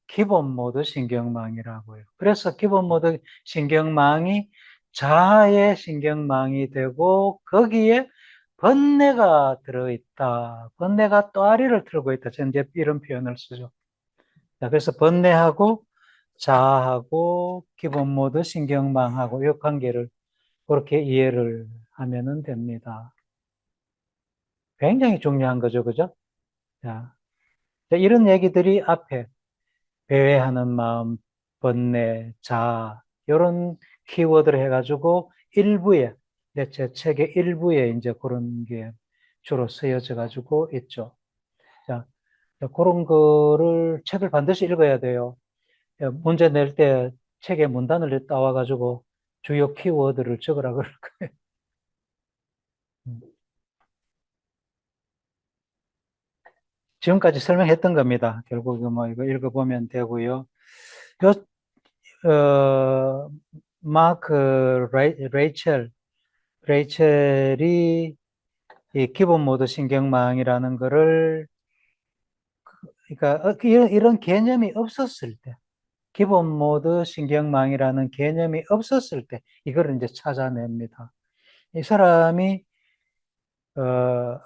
기본 모드 신경망이라고요. 그래서 기본 모드 신경망이 자아의 신경망이 되고 거기에 번뇌가 들어있다. 번뇌가 또아리를 틀고 있다. 저는 이제 이런 표현을 쓰죠. 자, 그래서 번뇌하고 자아하고 기본 모드 신경망하고 이 관계를 그렇게 이해를 하면은 됩니다. 굉장히 중요한 거죠. 그죠? 자, 이런 얘기들이 앞에 배회하는 마음, 번뇌, 자아, 이런 키워드를 해가지고 일부에, 제 책의 일부에 이제 그런 게 주로 쓰여져 가지고 있죠. 자, 그런 거를 책을 반드시 읽어야 돼요. 문제 낼 때 책의 문단을 따와가지고 주요 키워드를 적으라 그럴 거예요. 지금까지 설명했던 겁니다. 결국 뭐 이거 읽어보면 되고요. 어, 마크 레이첼이 이 기본 모드 신경망이라는 거를, 그러니까 이런 개념이 없었을 때, 기본 모드 신경망이라는 개념이 없었을 때, 이걸 이제 찾아냅니다. 이 사람이, 어,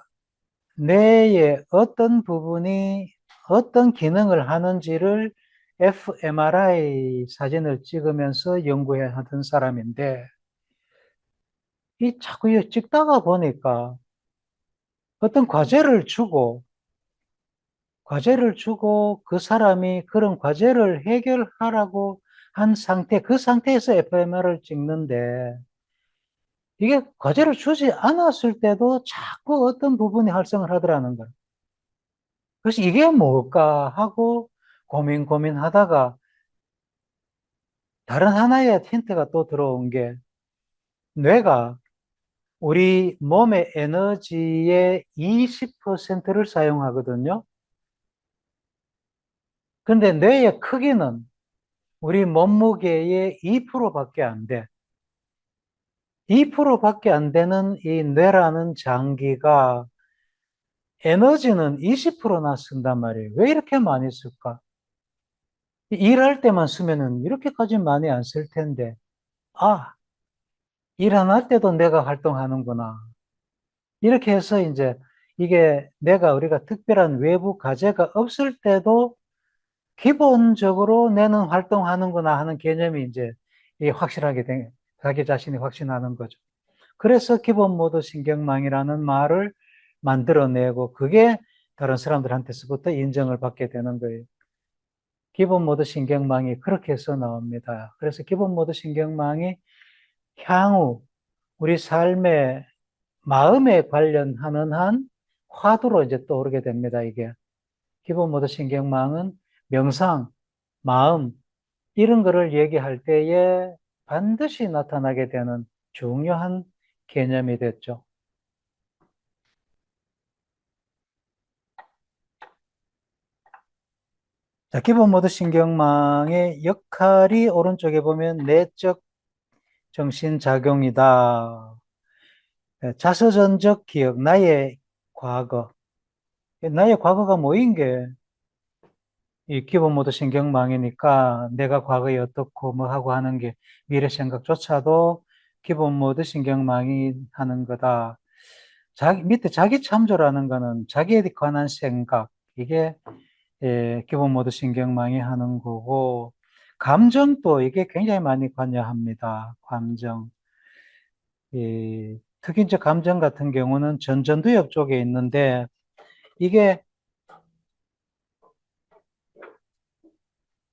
뇌의 어떤 부분이 어떤 기능을 하는지를 fMRI 사진을 찍으면서 연구해 하던 사람인데, 이 자꾸 찍다가 보니까 어떤 과제를 주고 그 사람이 그런 과제를 해결하라고 한 상태, 그 상태에서 FMR을 찍는데 이게 과제를 주지 않았을 때도 자꾸 어떤 부분이 활성을 하더라는 거예요. 그래서 이게 뭘까 하고 고민하다가 다른 하나의 힌트가 또 들어온 게 뇌가 우리 몸의 에너지의 20%를 사용하거든요. 근데 뇌의 크기는 우리 몸무게의 2%밖에 안 돼. 2%밖에 안 되는 이 뇌라는 장기가 에너지는 20%나 쓴단 말이에요. 왜 이렇게 많이 쓸까? 일할 때만 쓰면은 이렇게까지 많이 안 쓸 텐데, 아, 일 안 할 때도 내가 활동하는구나. 이렇게 해서 이제 이게 내가 우리가 특별한 외부 과제가 없을 때도 기본적으로 내는 활동하는구나 하는 개념이 이제 확실하게 자기 자신이 확신하는 거죠. 그래서 기본 모드 신경망이라는 말을 만들어내고 그게 다른 사람들한테서부터 인정을 받게 되는 거예요. 기본 모드 신경망이 그렇게 해서 나옵니다. 그래서 기본 모드 신경망이 향후 우리 삶의 마음에 관련하는 한 화두로 이제 떠오르게 됩니다. 이게 기본 모드 신경망은 명상, 마음 이런 거를 얘기할 때에 반드시 나타나게 되는 중요한 개념이 됐죠. 자, 기본 모드 신경망의 역할이 오른쪽에 보면 내적 정신작용이다. 자서전적 기억, 나의 과거. 나의 과거가 뭐인 게 이 기본 모드 신경망이니까 내가 과거에 어떻고 뭐 하고 하는 게 미래 생각조차도 기본 모드 신경망이 하는 거다. 밑에 자기 참조라는 거는 자기에 관한 생각, 이게 기본 모드 신경망이 하는 거고, 감정도 이게 굉장히 많이 관여합니다. 감정. 특히 이제 감정 같은 경우는 전두엽 쪽에 있는데, 이게,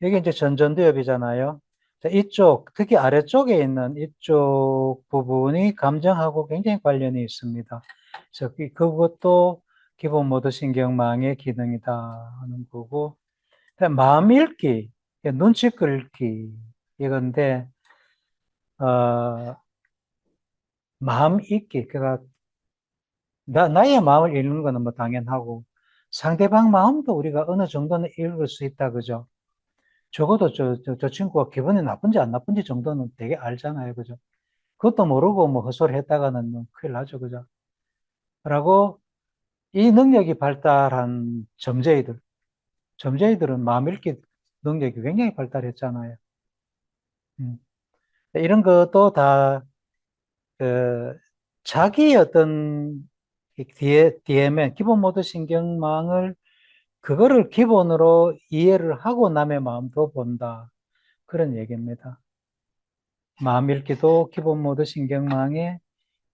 이게 이제 전두엽이잖아요. 자, 이쪽, 특히 아래쪽에 있는 이쪽 부분이 감정하고 굉장히 관련이 있습니다. 그래서 그것도 기본 모드 신경망의 기능이다 하는 거고, 마음 읽기, 눈치 끌기, 이건데, 어, 마음 읽기, 그러니까, 나의 마음을 읽는 거는 뭐 당연하고, 상대방 마음도 우리가 어느 정도는 읽을 수 있다, 그죠? 적어도 저 친구가 기분이 나쁜지 안 나쁜지 정도는 되게 알잖아요, 그죠? 그것도 모르고 뭐 헛소리 했다가는 뭐 큰일 나죠. 그죠? 라고 이 능력이 발달한 점쟁이들은 마음 읽기 능력이 굉장히 발달했잖아요. 음. 이런 것도 다, 그, 자기 어떤 DMN, 기본 모드 신경망을, 그거를 기본으로 이해를 하고 남의 마음도 본다. 그런 얘기입니다. 마음 읽기도 기본 모드 신경망의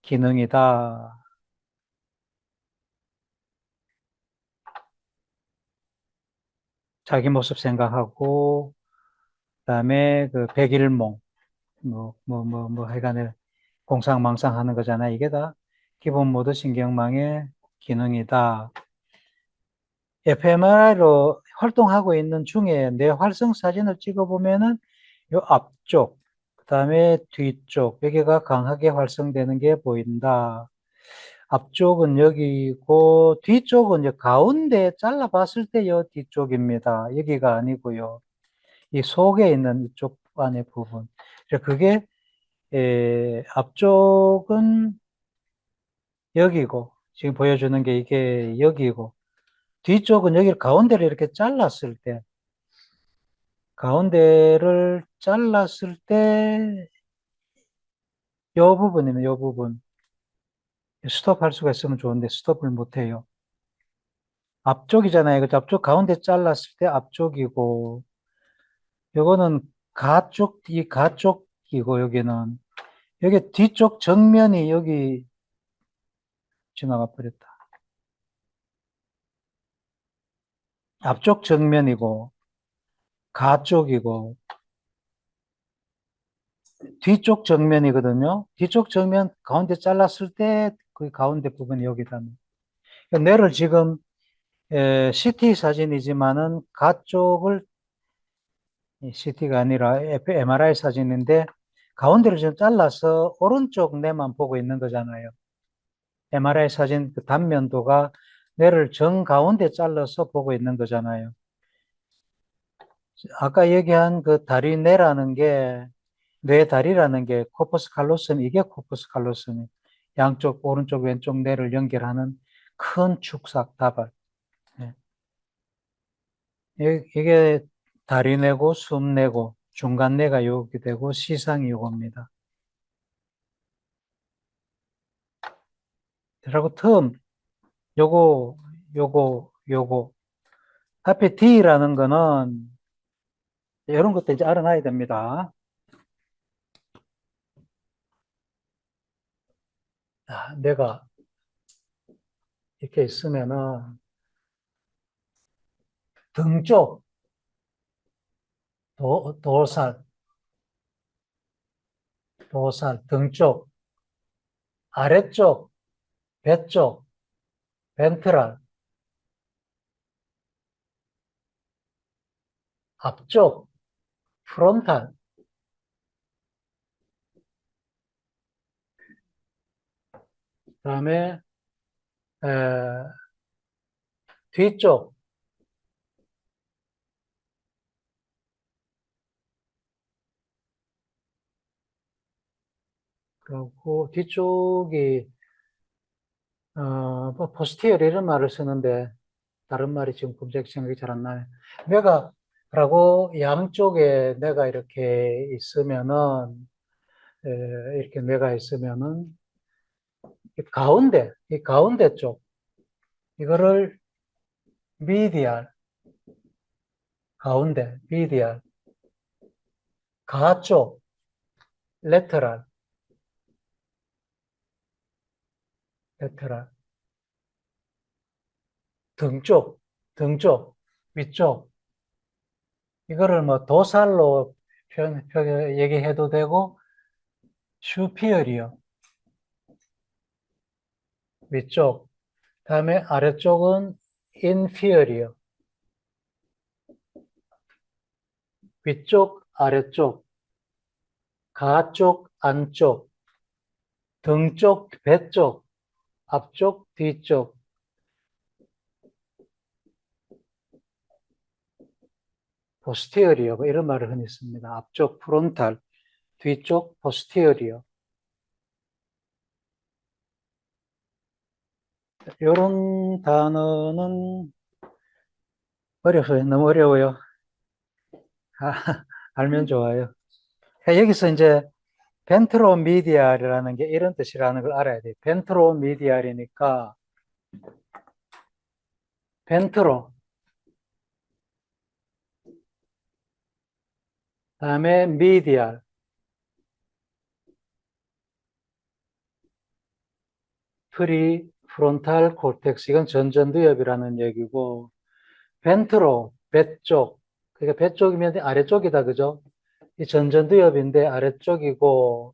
기능이다. 자기 모습 생각하고, 그다음에 그 백일몽, 하여간에 공상망상 하는 거잖아요. 이게 다 기본 모드 신경망의 기능이다. fMRI로 활동하고 있는 중에 내 활성 사진을 찍어보면은 요 앞쪽, 그 다음에 뒤쪽, 여기가 강하게 활성되는 게 보인다. 앞쪽은 여기고, 뒤쪽은 이제 가운데 잘라봤을 때 요 뒤쪽입니다. 여기가 아니고요. 이 속에 있는 이쪽 안의 부분. 그게, 앞쪽은 여기고, 지금 보여주는 게 이게 여기고, 뒤쪽은 여기를 가운데를 이렇게 가운데를 잘랐을 때, 요 부분이면 요 부분. 스톱할 수가 있으면 좋은데 스톱을 못 해요. 앞쪽이잖아요. 그죠? 앞쪽 가운데 잘랐을 때 앞쪽이고, 요거는 이 가쪽이고, 여기 뒤쪽 정면이 여기 지나가 버렸다. 앞쪽 정면이고, 가쪽이고, 뒤쪽 정면이거든요. 뒤쪽 정면 가운데 잘랐을 때 그 가운데 부분이 여기다. 뇌를 지금 CT 사진이지만은 가쪽을 CT가 아니라 MRI 사진인데 가운데를 좀 잘라서 오른쪽 뇌만 보고 있는 거잖아요. MRI 사진 그 단면도가 뇌를 정 가운데 잘라서 보고 있는 거잖아요. 아까 얘기한 그 다리 뇌라는 게 뇌 다리라는 게 코퍼스 칼로섬, 이게 코퍼스 칼로섬이 양쪽 오른쪽 왼쪽 뇌를 연결하는 큰 축삭 다발. 예. 이게 다리 뇌고 숨 뇌고 중간 뇌가 요게 되고 시상이 요겁니다. 그리고 요거 요거 앞에 D라는 거는 이런 것도 이제 알아놔야 됩니다. 내가 이렇게 있으면은 등 쪽, 도살, 등 쪽, 아래쪽, 배 쪽, 벤트럴, 앞쪽, 프론탈, 그다음에 뒤쪽, 그리고 뒤쪽이 뭐 포스티어리 이런 말을 쓰는데 다른 말이 지금 검색 생각이 잘 안 나네. 내가라고 양쪽에 내가 이렇게 있으면은 이렇게 내가 있으면은 이 가운데 쪽 이거를 미디알 가운데 미디알 가쪽 레터럴 레터럴 등쪽 등쪽 위쪽 이거를 뭐 도살로 얘기해도 되고 슈피어리어 위쪽 다음에 아래쪽은 인피어리어 위쪽 아래쪽 가쪽 안쪽 등쪽 배쪽 앞쪽 뒤쪽 포스티어리어 뭐 이런 말을 흔히 씁니다. 앞쪽 프론탈 뒤쪽 포스티어리어 요런 단어는 어려워요. 너무 어려워요. 아, 알면 좋아요. 여기서 이제 벤트로미디알이라는 게 이런 뜻이라는 걸 알아야 돼요. 벤트로미디알이니까 벤트로 다음에 미디알 프리 프론탈 콜텍스 이건 전전두엽이라는 얘기고 벤트로 배 쪽 그러니까 배 쪽이면 아래쪽이다 그죠? 이 전전두엽인데 아래쪽이고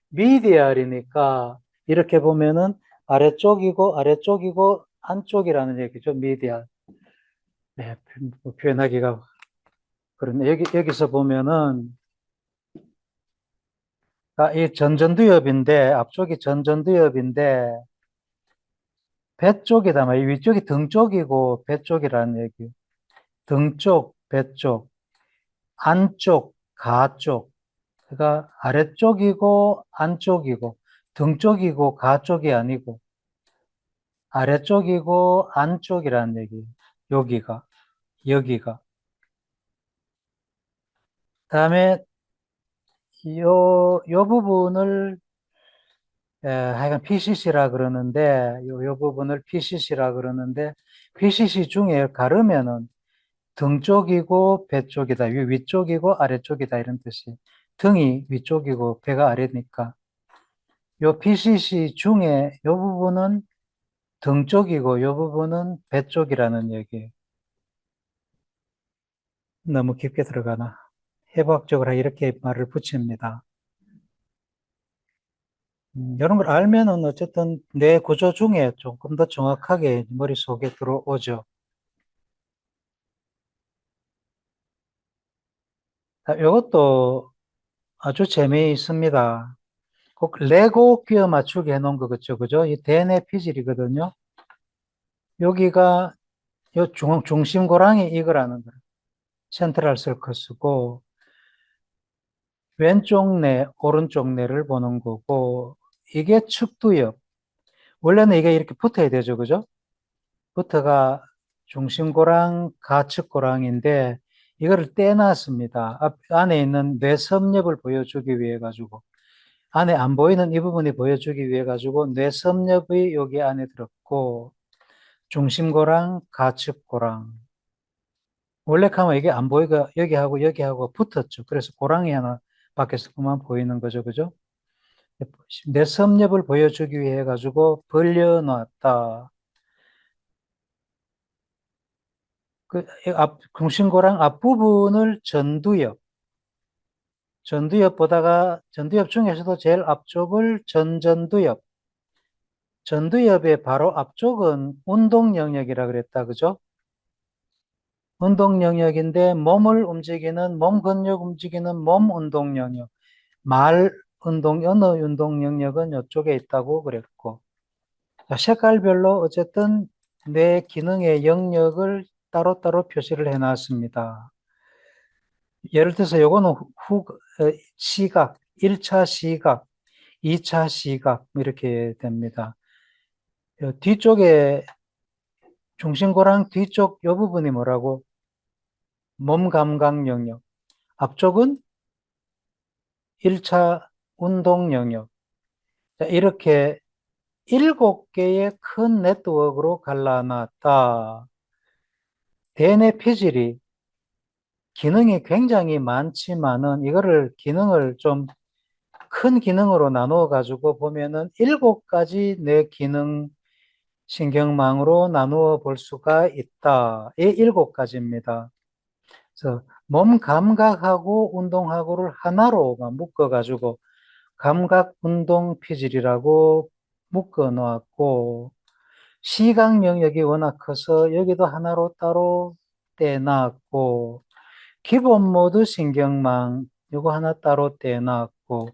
미디알이니까 이렇게 보면은 아래쪽이고 안쪽이라는 얘기죠. 미디알. 네, 뭐 표현하기가 그렇네. 여기서 보면은 이 전전두엽인데 앞쪽이 전전두엽인데 배 쪽이다. 이 위쪽이 등 쪽이고 배 쪽이라는 얘기. 등 쪽, 배 쪽, 안쪽, 가 쪽. 그러니까 아래쪽이고 안쪽이고 등 쪽이고 가 쪽이 아니고 아래쪽이고 안쪽이라는 얘기. 여기가, 여기가. 다음에 요 부분을 하여간 PCC라 그러는데 요 부분을 PCC라 그러는데 PCC 중에 가르면은 등 쪽이고 배 쪽이다. 위쪽이고 아래쪽이다 이런 뜻이. 등이 위쪽이고 배가 아래니까 요 PCC 중에 요 부분은 등 쪽이고 요 부분은 배 쪽이라는 얘기예요. 너무 깊게 들어가나? 해부학적으로 이렇게 말을 붙입니다. 이런 걸 알면은 어쨌든 뇌 구조 중에 조금 더 정확하게 머릿속에 들어오죠. 이것도 아주 재미있습니다. 꼭 레고 끼워 맞추게 해놓은 거 그죠? 그죠? 이 대뇌 피질이거든요. 여기가 요 중심 고랑이 이거라는 거예요. 센트럴 서커스고 왼쪽 뇌, 오른쪽 뇌를 보는 거고 이게 측두엽. 원래는 이게 이렇게 붙어야 되죠, 그죠? 붙어가 중심고랑 가측고랑인데 이거를 떼놨습니다. 안에 있는 뇌섭렵을 보여주기 위해 가지고 안에 안 보이는 이 부분이 보여주기 위해 가지고 뇌섭렵이 여기 안에 들었고 중심고랑 가측고랑 원래 가면 이게 안 보이가 여기하고 붙었죠. 그래서 고랑이 하나 밖에서만 보이는 거죠, 그죠? 뇌섭렵을 보여주기 위해 가지고 벌려놨다. 중심고랑 앞부분을 전두엽 중에서도 제일 앞쪽을 전전두엽. 전두엽의 바로 앞쪽은 운동 영역이라 그랬다. 그죠? 운동 영역인데 몸 근육 움직이는 몸 운동 영역. 어느 운동 영역은 이쪽에 있다고 그랬고. 색깔별로 어쨌든 뇌 기능의 영역을 따로따로 표시를 해놨습니다. 예를 들어서 요거는 시각, 1차 시각, 2차 시각 이렇게 됩니다. 뒤쪽에 중심고랑 뒤쪽 요 부분이 뭐라고? 몸 감각 영역. 앞쪽은 1차 운동 영역. 자, 이렇게 7개의 큰 네트워크로 갈라놨다. 대뇌 피질이 기능이 굉장히 많지만은 이거를 기능을 좀 큰 기능으로 나누어 가지고 보면은 7가지 뇌 기능 신경망으로 나누어 볼 수가 있다. 이 7가지입니다. 그래서 몸 감각하고 운동하고를 하나로만 묶어 가지고 감각 운동 피질이라고 묶어 놓았고 시각 영역이 워낙 커서 여기도 하나로 따로 떼놨고 기본 모드 신경망 요거 하나 따로 떼놨고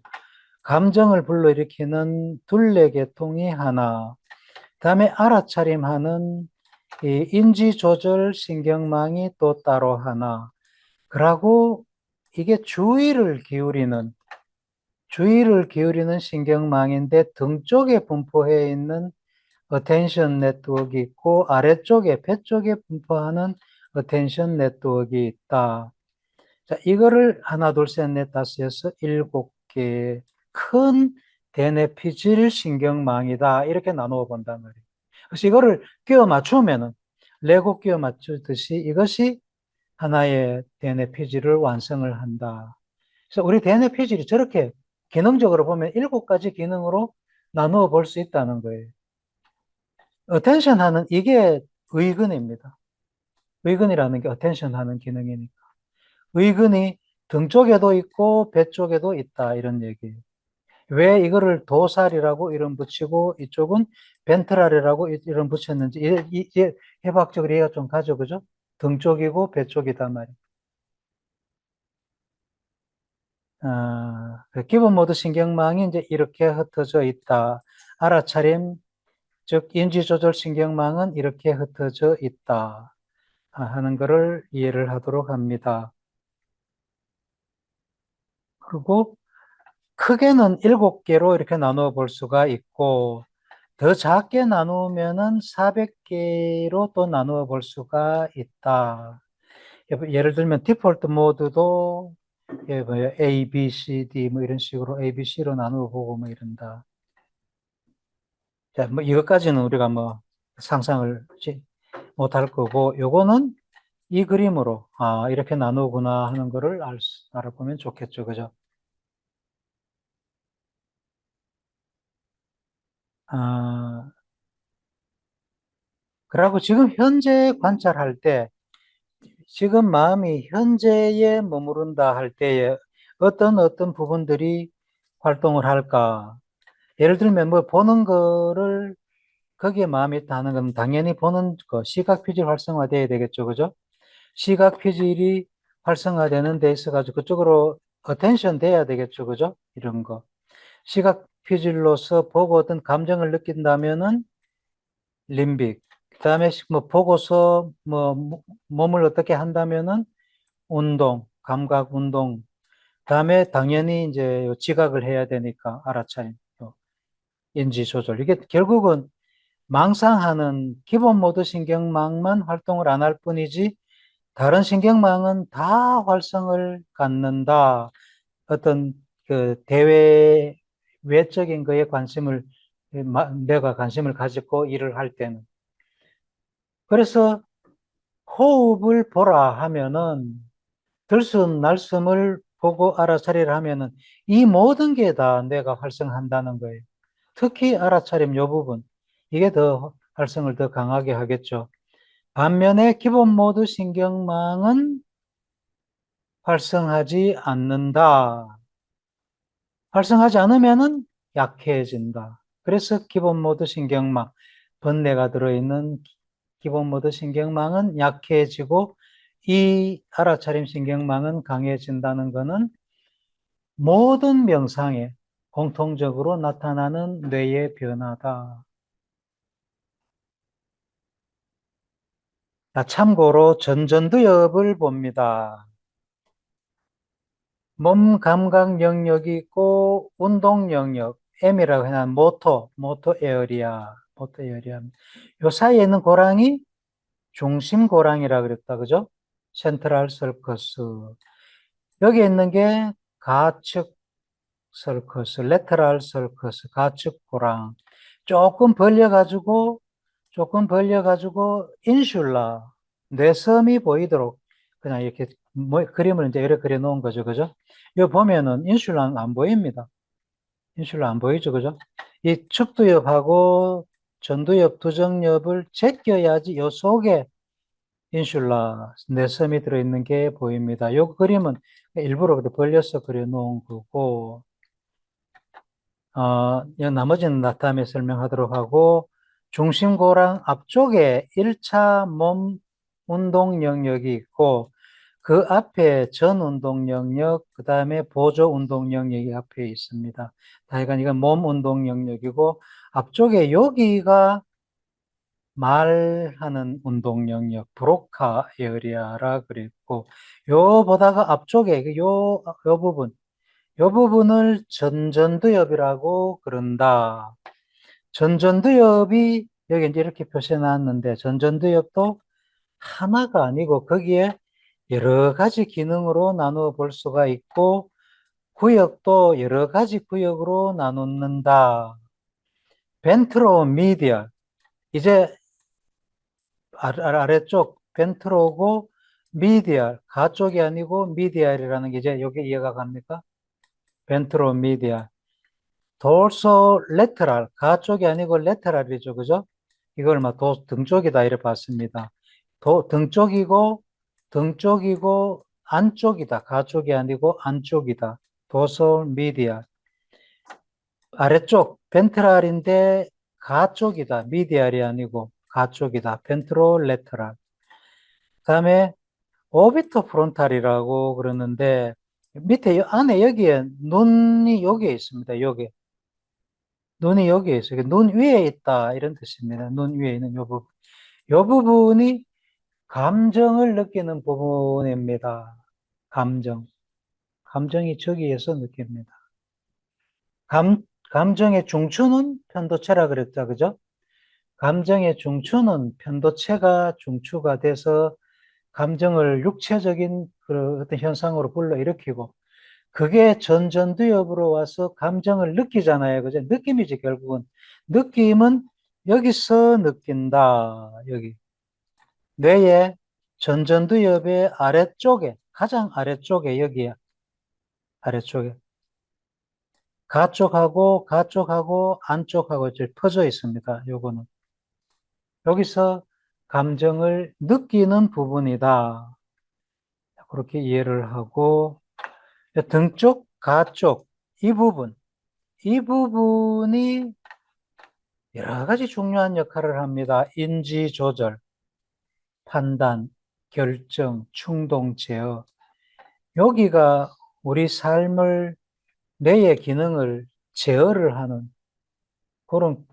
감정을 불러일으키는 둘레계통이 하나 그다음에 알아차림하는 이 인지조절 신경망이 또 따로 하나 그러고 이게 주의를 기울이는 신경망인데 등 쪽에 분포해 있는 attention 네트워크 있고 아래쪽에 배 쪽에 분포하는 attention 네트워크 있다. 자, 이거를 하나, 둘, 셋, 넷, 다섯, 여섯, 일곱 개 큰 대뇌피질 신경망이다. 이렇게 나누어 본단 말이에요. 그래서 이거를 끼워 맞추면은 레고 끼워 맞추듯이 이것이 하나의 대뇌피질을 완성을 한다. 그래서 우리 대뇌피질이 저렇게 기능적으로 보면 일곱 가지 기능으로 나누어 볼 수 있다는 거예요. 어텐션 하는 이게 의근입니다. 의근이라는 게 어텐션 하는 기능이니까. 의근이 등 쪽에도 있고 배 쪽에도 있다 이런 얘기예요. 왜 이거를 도살이라고 이름 붙이고 이쪽은 벤트랄이라고 이름 붙였는지 이게 해부학적으로 이해가 좀 가죠, 그죠? 등 쪽이고 배 쪽이단 말이에요. 그 기본 모드 신경망이 이제 이렇게 흩어져 있다. 알아차림, 즉 인지 조절 신경망은 이렇게 흩어져 있다 하는 것을 이해를 하도록 합니다. 그리고 크게는 7개로 이렇게 나누어 볼 수가 있고 더 작게 나누면은 400개로 또 나누어 볼 수가 있다. 예를 들면 디폴트 모드도 A, B, C, D 뭐 이런 식으로 A, B, C로 나누어 보고 뭐 이런다. 자, 뭐 이것까지는 우리가 뭐 상상을 못할 거고 요거는 이 그림으로 이렇게 나누구나 하는 거를 알아보면 좋겠죠. 그죠? 아, 그리고 지금 현재 관찰할 때 지금 마음이 현재에 머무른다 할 때에 어떤 부분들이 활동을 할까? 예를 들면 뭐 보는 거를 거기에 마음이 있다 하는 건 당연히 보는 거, 시각 피질 활성화돼야 되겠죠. 그죠? 시각 피질이 활성화되는 데 있어가지고 그쪽으로 어텐션 돼야 되겠죠. 그죠? 이런 거. 시각 피질로서 보고 어떤 감정을 느낀다면은 림빅. 그다음에 뭐 보고서 뭐 몸을 어떻게 한다면은 운동, 감각 운동. 그다음에 당연히 이제 지각을 해야 되니까 알아차림, 인지 조절. 이게 결국은 망상하는 기본 모드 신경망만 활동을 안 할 뿐이지 다른 신경망은 다 활성을 갖는다. 어떤 그 대외 외적인 거에 관심을 내가 관심을 가지고 일을 할 때는. 그래서 호흡을 보라 하면은 들숨 날숨을 보고 알아차리를 하면은 이 모든 게 다 뇌가 활성한다는 거예요. 특히 알아차림 요 부분 이게 더 활성을 더 강하게 하겠죠. 반면에 기본 모드 신경망은 활성하지 않는다. 활성하지 않으면은 약해진다. 그래서 기본 모드 신경망, 번뇌가 들어있는 기본 모드 신경망은 약해지고 이 알아차림 신경망은 강해진다는 것은 모든 명상에 공통적으로 나타나는 뇌의 변화다. 참고로 전전두엽을 봅니다. 몸 감각 영역이 있고 운동 영역, M이라고 해놓은 모토 에어리아, 모토 에어리아. 요 사이에 있는 고랑이 중심 고랑이라 그랬다, 그죠? 센트럴 서커스. 여기 있는 게 가측 서커스, 레터럴 서커스, 가측 고랑. 조금 벌려가지고 인슐라, 뇌섬이 보이도록 그냥 이렇게 그림을 이제 이렇게 그려 놓은 거죠. 그죠? 여기 보면은 인슐라는 안 보입니다. 인슐라 안 보이죠. 그죠? 이 측두엽하고 전두엽, 두정엽을 제껴야지 요 속에 인슐라, 뇌섬이 들어있는 게 보입니다. 요 그림은 일부러 그렇게 벌려서 그려 놓은 거고, 나머지는 다음에 설명하도록 하고, 중심고랑 앞쪽에 1차 몸 운동 영역이 있고, 그 앞에 전 운동 영역, 그 다음에 보조 운동 영역이 앞에 있습니다. 다이간 이건 몸 운동 영역이고, 앞쪽에 여기가 말하는 운동 영역, 브로카 에어리아라 그랬고, 요 보다가 앞쪽에 요 부분을 전전두엽이라고 그런다. 전전두엽이 여기 이제 이렇게 표시해 놨는데 전전두엽도 하나가 아니고 거기에 여러 가지 기능으로 나누어 볼 수가 있고 구역도 여러 가지 구역으로 나눕는다. 벤트로 미디얼. 이제 아래쪽 벤트로고 미디얼. 가쪽이 아니고 미디얼이라는 게 이제 여기 이해가 갑니까? 벤트로 미디얼. 돌소 레터럴. 가쪽이 아니고 레터럴이죠. 그죠? 이걸 등 쪽이다 이렇게 봤습니다. 등 쪽이고 안쪽이다. 가쪽이 아니고 안쪽이다. 도솔 미디얼. 아래쪽 벤트랄인데 가쪽이다. 미디알이 아니고 가쪽이다. 벤트로레터랄. 그다음에 오비토 프론탈이라고 그러는데 밑에 안에 여기에 눈이 여기에 있습니다. 여기 눈이 여기에 있어요. 눈 위에 있다 이런 뜻입니다. 눈 위에 있는 이 부분. 이 부분이 감정을 느끼는 부분입니다. 감정. 감정이 저기에서 느낍니다. 감, 감정의 중추는 편도체라 그랬죠. 그죠? 감정의 중추는 편도체가 중추가 돼서 감정을 육체적인 그 어떤 현상으로 불러일으키고 그게 전전두엽으로 와서 감정을 느끼잖아요. 그죠? 느낌이지, 결국은. 느낌은 여기서 느낀다. 여기. 뇌의 전전두엽의 아래쪽에, 가장 아래쪽에, 여기야. 아래쪽에. 가쪽하고 안쪽하고 이제 퍼져 있습니다. 요거는. 여기서 감정을 느끼는 부분이다. 그렇게 이해를 하고, 등 쪽, 가 쪽, 이 부분이 여러 가지 중요한 역할을 합니다. 인지 조절, 판단, 결정, 충동 제어. 여기가 우리 삶을, 뇌의 기능을 제어를 하는 그런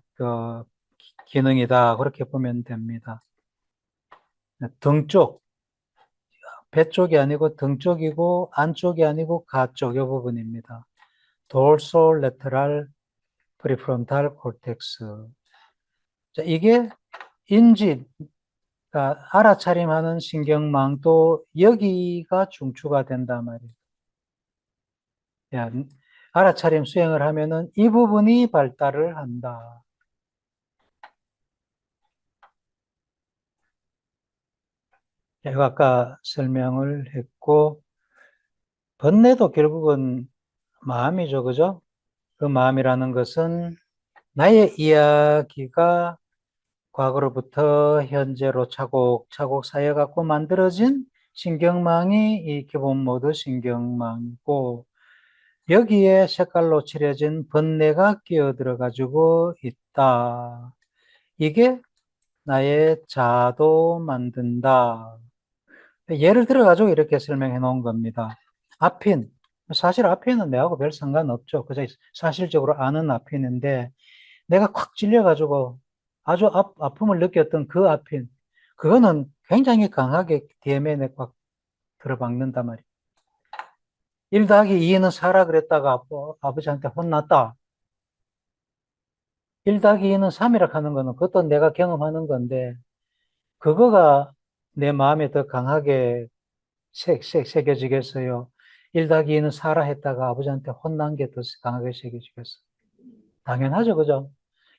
기능이다. 그렇게 보면 됩니다. 등 쪽, 배 쪽이 아니고 등 쪽이고 안쪽이 아니고 가 쪽, 이 부분입니다. 도르솔레테랄 프리프론탈 콜텍스. 자, 이게 인지, 그러니까 알아차림하는 신경망도 여기가 중추가 된단 말이에요. 야, 알아차림 수행을 하면은 이 부분이 발달을 한다. 이거 아까 설명을 했고, 번뇌도 결국은 마음이죠, 그죠? 그 마음이라는 것은 나의 이야기가 과거로부터 현재로 차곡차곡 쌓여갖고 만들어진 신경망이 이 기본 모드 신경망이고, 여기에 색깔로 칠해진 번뇌가 끼어들어 가지고 있다. 이게 나의 자도 만든다. 예를 들어 가지고 이렇게 설명해 놓은 겁니다. 아핀. 사실 아핀은 내하고 별 상관없죠. 그저 사실적으로 아는 아핀인데 내가 콱 찔려가지고 아주 아픔을 느꼈던 그 아핀. 그거는 굉장히 강하게 DMN에 꽉 들어박는단 말이에요. 1 더하기 2는 4라 그랬다가 아버지한테 혼났다. 1 더하기 2는 3이라 하는 거는 그것도 내가 경험하는 건데 그거가 내 마음에 더 강하게 새겨지겠어요. 1 더하기 2는 4라 했다가 아버지한테 혼난 게 더 강하게 새겨지겠어요. 당연하죠. 그죠?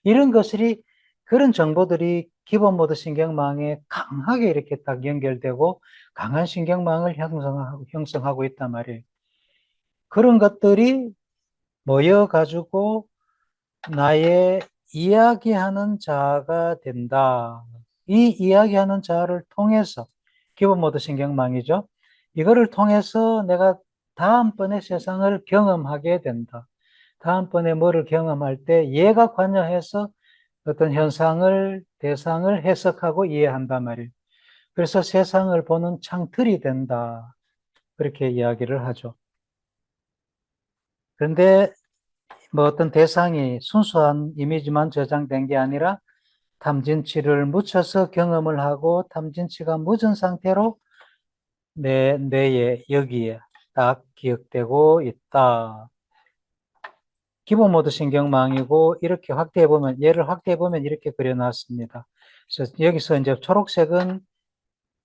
이런 것들이 그런 정보들이 기본 모드 신경망에 강하게 이렇게 딱 연결되고 강한 신경망을 형성하고 있단 말이에요. 그런 것들이 모여가지고 나의 이야기하는 자가 된다. 이 이야기하는 자를 통해서 기본 모드 신경망이죠. 이거를 통해서 내가 다음번에 세상을 경험하게 된다. 다음번에 뭐를 경험할 때 얘가 관여해서 어떤 현상을, 대상을 해석하고 이해한단 말이에요. 그래서 세상을 보는 창틀이 된다. 그렇게 이야기를 하죠. 그런데 뭐 어떤 대상이 순수한 이미지만 저장된 게 아니라 탐진치를 묻혀서 경험을 하고 탐진치가 묻은 상태로 내 뇌에 여기에 딱 기억되고 있다. 기본 모드 신경망이고, 이렇게 확대해보면, 얘를 확대해보면 이렇게 그려놨습니다. 그래서 여기서 이제 초록색은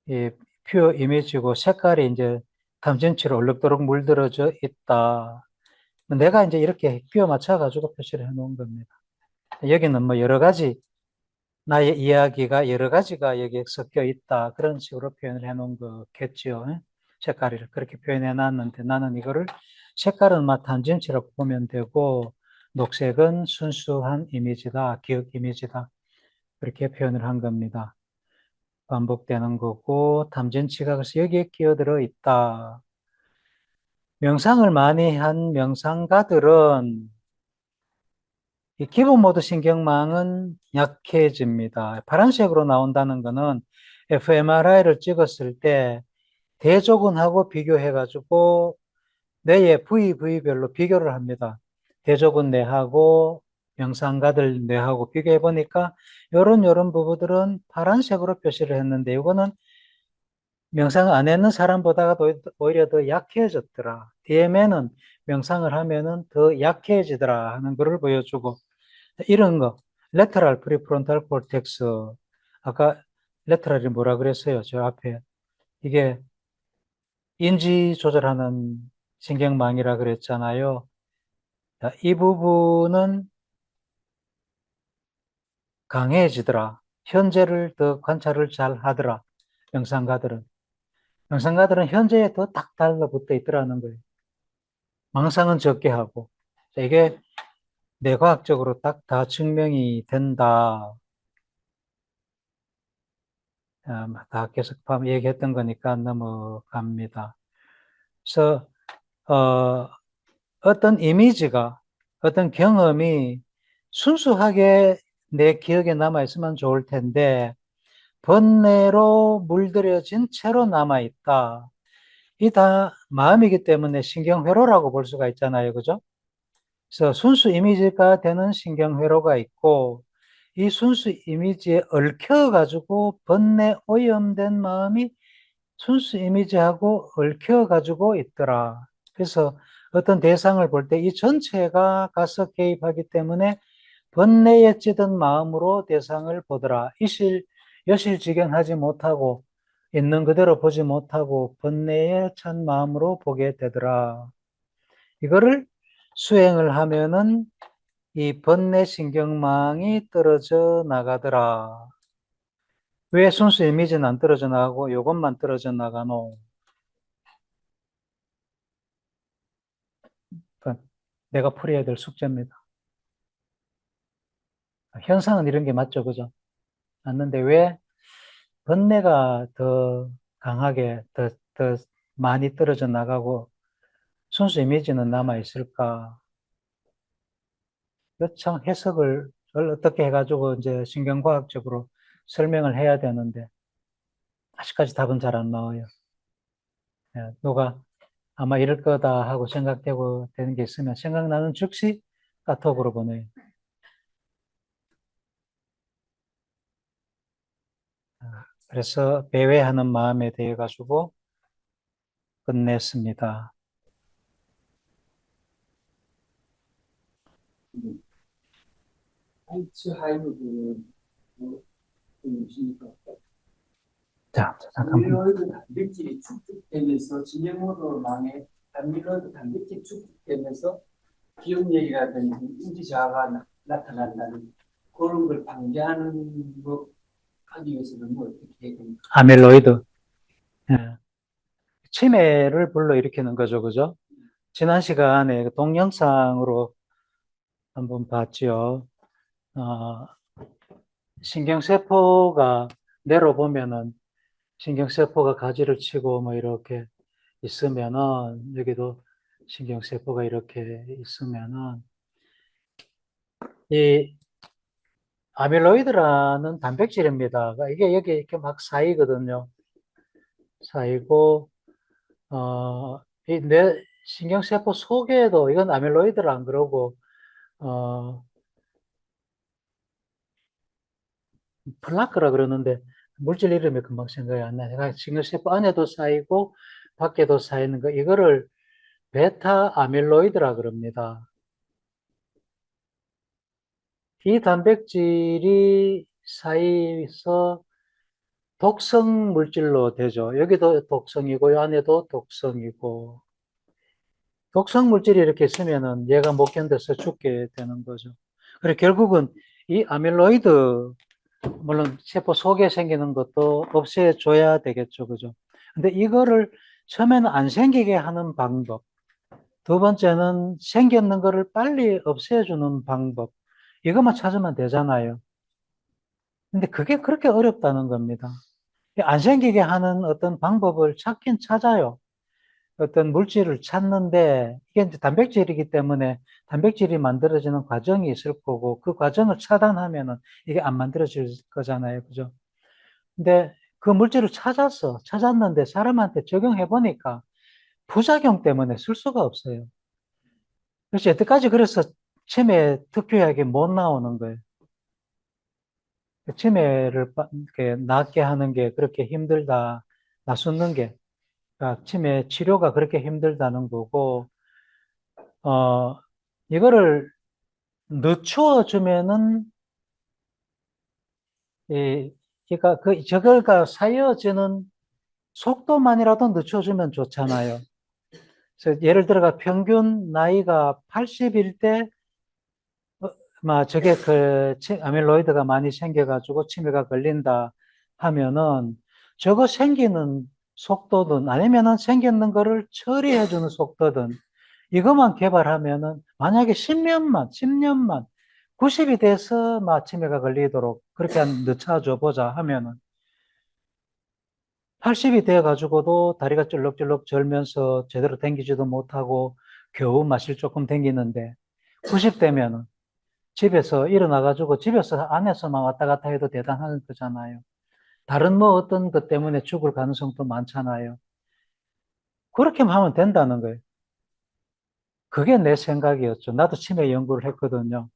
이 퓨어 이미지고, 색깔이 이제 탐진치로 얼룩도록 물들어져 있다. 내가 이제 이렇게 끼워 맞춰가지고 표시를 해 놓은 겁니다. 여기는 뭐 여러 가지, 나의 이야기가 여러 가지가 여기에 섞여 있다. 그런 식으로 표현을 해 놓은 거겠죠. 색깔을 그렇게 표현해 놨는데, 나는 이거를 색깔은 막 단진치라고 보면 되고, 녹색은 순수한 이미지다, 기억 이미지다. 그렇게 표현을 한 겁니다. 반복되는 거고, 탐진치가 그래서 여기에 끼어들어 있다. 명상을 많이 한 명상가들은 이 기본 모드 신경망은 약해집니다. 파란색으로 나온다는 것은 fMRI를 찍었을 때 대조군하고 비교해가지고 뇌의 부위별로 비교를 합니다. 대조군 뇌하고 명상가들 뇌하고 비교해보니까 요런 부분들은 파란색으로 표시를 했는데, 이거는 명상을 안 했는 사람보다가 오히려 더 약해졌더라. DMN은 명상을 하면은 더 약해지더라 하는 것을 보여주고, 이런 거, 레터럴 프리프론탈 콜텍스, 아까 레터럴이 뭐라 그랬어요? 저 앞에. 이게 인지 조절하는 신경망이라 그랬잖아요. 이 부분은 강해지더라. 현재를 더 관찰을 잘 하더라. 명상가들은. 명상가들은 현재에 더 딱 달라붙어 있더라는 거예요. 망상은 적게 하고. 이게 뇌과학적으로 딱 다 증명이 된다. 다 계속 얘기했던 거니까 넘어갑니다. 그래서 어떤 이미지가, 어떤 경험이 순수하게 내 기억에 남아있으면 좋을 텐데 번뇌로 물들여진 채로 남아있다. 이 다 마음이기 때문에 신경회로라고 볼 수가 있잖아요. 그죠? 그래서 순수 이미지가 되는 신경회로가 있고, 이 순수 이미지에 얽혀가지고 번뇌 오염된 마음이 순수 이미지하고 얽혀가지고 있더라. 그래서 어떤 대상을 볼 때 이 전체가 가서 개입하기 때문에 번뇌에 찌든 마음으로 대상을 보더라. 여실직연하지 못하고 있는 그대로 보지 못하고 번뇌에 찬 마음으로 보게 되더라. 이거를 수행을 하면은 이 번뇌 신경망이 떨어져 나가더라. 왜 순수 이미지는 안 떨어져 나가고 이것만 떨어져 나가노? 내가 풀어야 될 숙제입니다. 현상은 이런 게 맞죠, 그죠? 맞는데 왜 번뇌가 더 강하게, 더 많이 떨어져 나가고 순수 이미지는 남아 있을까? 참 해석을 어떻게 해가지고 이제 신경과학적으로 설명을 해야 되는데 아직까지 답은 잘 안 나와요. 누가 아마 이럴 거다 하고 생각되고 되는 게 있으면 생각나는 즉시 카톡으로 보내요. 그래서 배회하는 마음에 대해 가지고 끝냈습니다. 알츠하이머는 무엇입니까? 자, 잠깐만. 아밀로이드 단백질이 축적되면서 진행모도망에 아밀로이드 단백질이 축적되면서 기억력이라든지 인지자아가 나타난다는 그런 걸 방지하는 거 하기 위해서는 뭐 어떻게 해야 됩니까? 아밀로이드. 예. 치매를 불러일으키는 거죠, 그죠? 지난 시간에 동영상으로 한번 봤지요. 어, 신경세포가 뇌로 보면은 신경세포가 가지를 치고 뭐 이렇게 있으면은, 여기도 신경세포가 이렇게 있으면은 이 아밀로이드라는 단백질입니다. 이게 여기 이렇게 막 쌓이거든요. 쌓이고 이 뇌 신경세포 속에도, 이건 아밀로이드라 안 그러고 어, 플라크라 그러는데 물질 이름이 금방 생각이 안 나요. 신경세포 안에도 쌓이고 밖에도 쌓이는 거, 이거를 베타 아밀로이드라 그럽니다. 이 단백질이 사이에서 독성 물질로 되죠. 여기도 독성이고, 이 안에도 독성이고. 독성 물질이 이렇게 있으면은 얘가 못 견뎌서 죽게 되는 거죠. 그리고 결국은 이 아밀로이드, 물론 세포 속에 생기는 것도 없애줘야 되겠죠. 그죠? 근데 이거를 처음에는 안 생기게 하는 방법. 두 번째는 생겼는 거를 빨리 없애주는 방법. 이것만 찾으면 되잖아요. 근데 그게 그렇게 어렵다는 겁니다. 안 생기게 하는 어떤 방법을 찾긴 찾아요. 어떤 물질을 찾는데 이게 이제 단백질이기 때문에 단백질이 만들어지는 과정이 있을 거고 그 과정을 차단하면은 이게 안 만들어질 거잖아요. 그죠? 근데 그 물질을 찾았는데 사람한테 적용해 보니까 부작용 때문에 쓸 수가 없어요. 그래서 여태까지 그래서 치매 특효약이 못 나오는 거예요. 치매를 이렇게 낫게 하는 게 그렇게 힘들다, 낫는 게, 그러니까 치매 치료가 그렇게 힘들다는 거고, 어, 이거를 늦추어 주면은, 저거가 사여지는 속도만이라도 늦춰 주면 좋잖아요. 그래서 예를 들어가 평균 나이가 80일 때, 저게 아밀로이드가 많이 생겨가지고 치매가 걸린다 하면은 저거 생기는 속도든 아니면은 생기는 거를 처리해주는 속도든 이것만 개발하면은 만약에 10년만 90이 돼서 치매가 걸리도록 그렇게 늦춰줘 보자 하면은 80이 돼가지고도 다리가 쩔럭쩔럭 절면서 제대로 댕기지도 못하고 겨우 마실 조금 댕기는데 90 되면은 집에서 일어나가지고 집에서 안에서만 왔다 갔다 해도 대단한 거잖아요. 다른 어떤 것 때문에 죽을 가능성도 많잖아요. 그렇게만 하면 된다는 거예요. 그게 내 생각이었죠. 나도 치매 연구를 했거든요.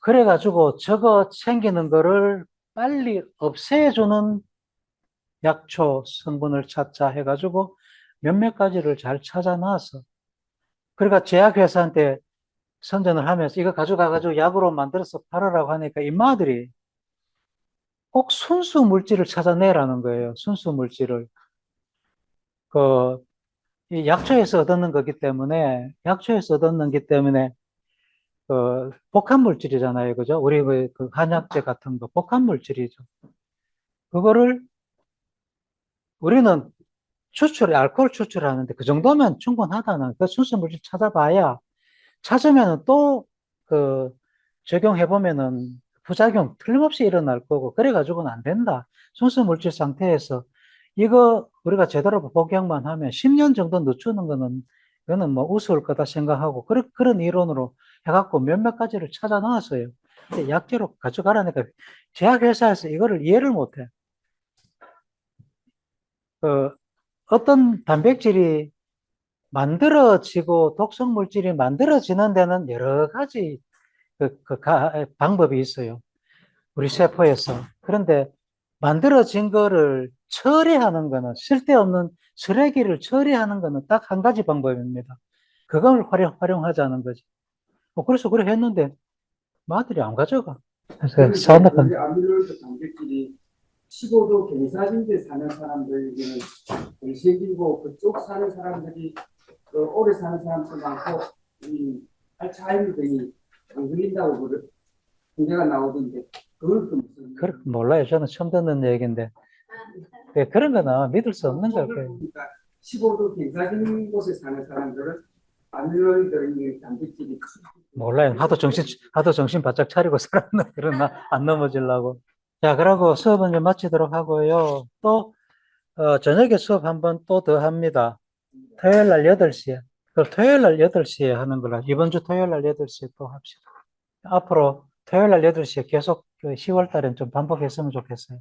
그래가지고 저거 생기는 거를 빨리 없애주는 약초 성분을 찾자 해가지고 몇몇 가지를 잘 찾아놔서 그러니까 제약회사한테 선전을 하면서 이거 가져가가지고 약으로 만들어서 팔으라고 하니까 임마들이 꼭 순수 물질을 찾아내라는 거예요. 순수 물질을. 그, 이 약초에서 얻는 거기 때문에, 약초에서 얻는 거기 때문에, 복합 물질이잖아요. 그죠? 우리 그 한약재 같은 거, 복합 물질이죠. 그거를 우리는 알코올 추출하는데 그 정도면 충분하다는, 그 순수 물질 찾아봐야 찾으면 또 그 적용해보면은 부작용 틀림없이 일어날 거고, 그래가지고는 안 된다. 순수 물질 상태에서 이거 우리가 제대로 복용만 하면 10년 정도 늦추는 거는, 이거는 우스울 거다 생각하고, 그런 이론으로 해갖고 몇몇 가지를 찾아 놨어요. 근데 약재로 가져가라니까 제약회사에서 이거를 이해를 못 해. 그 어떤 단백질이 만들어지고 독성 물질이 만들어지는 데는 여러 가지 방법이 있어요. 우리 세포에서. 그런데 만들어진 거를 처리하는 거는, 쓸데없는 쓰레기를 처리하는 거는 딱 한 가지 방법입니다. 그걸 활용하자는 거지. 그래서 그래 했는데, 마들이 안 가져가. 그래서 그래서 사업한, 그 아밀로이드 단백질이 15도 경사진데 사는 사람들에게는 덜 생기고 그쪽 사는 사람들이 오래 사는 사람도 많고 이 알츠하이머 등이 안 걸린다고 문제가 나오던데 그건 또 무슨 몰라요. 저는 처음 듣는 얘기인데. 그런 거는 믿을 수 없는 거예요. 15도 경사진 곳에 사는 사람들은 아밀로이드 단백질이 몰라요. 하도 정신 바짝 차리고 살았나, 그러나, 안 넘어지려고. 자, 그러고 수업은 좀 마치도록 하고요. 또, 저녁에 수업 한번 또 더 합니다. 토요일 날 8시에. 그 토요일 날 8시에 하는 걸로, 이번 주 토요일 날 8시에 또 합시다. 앞으로 토요일 날 8시에 계속 10월 달엔 좀 반복했으면 좋겠어요.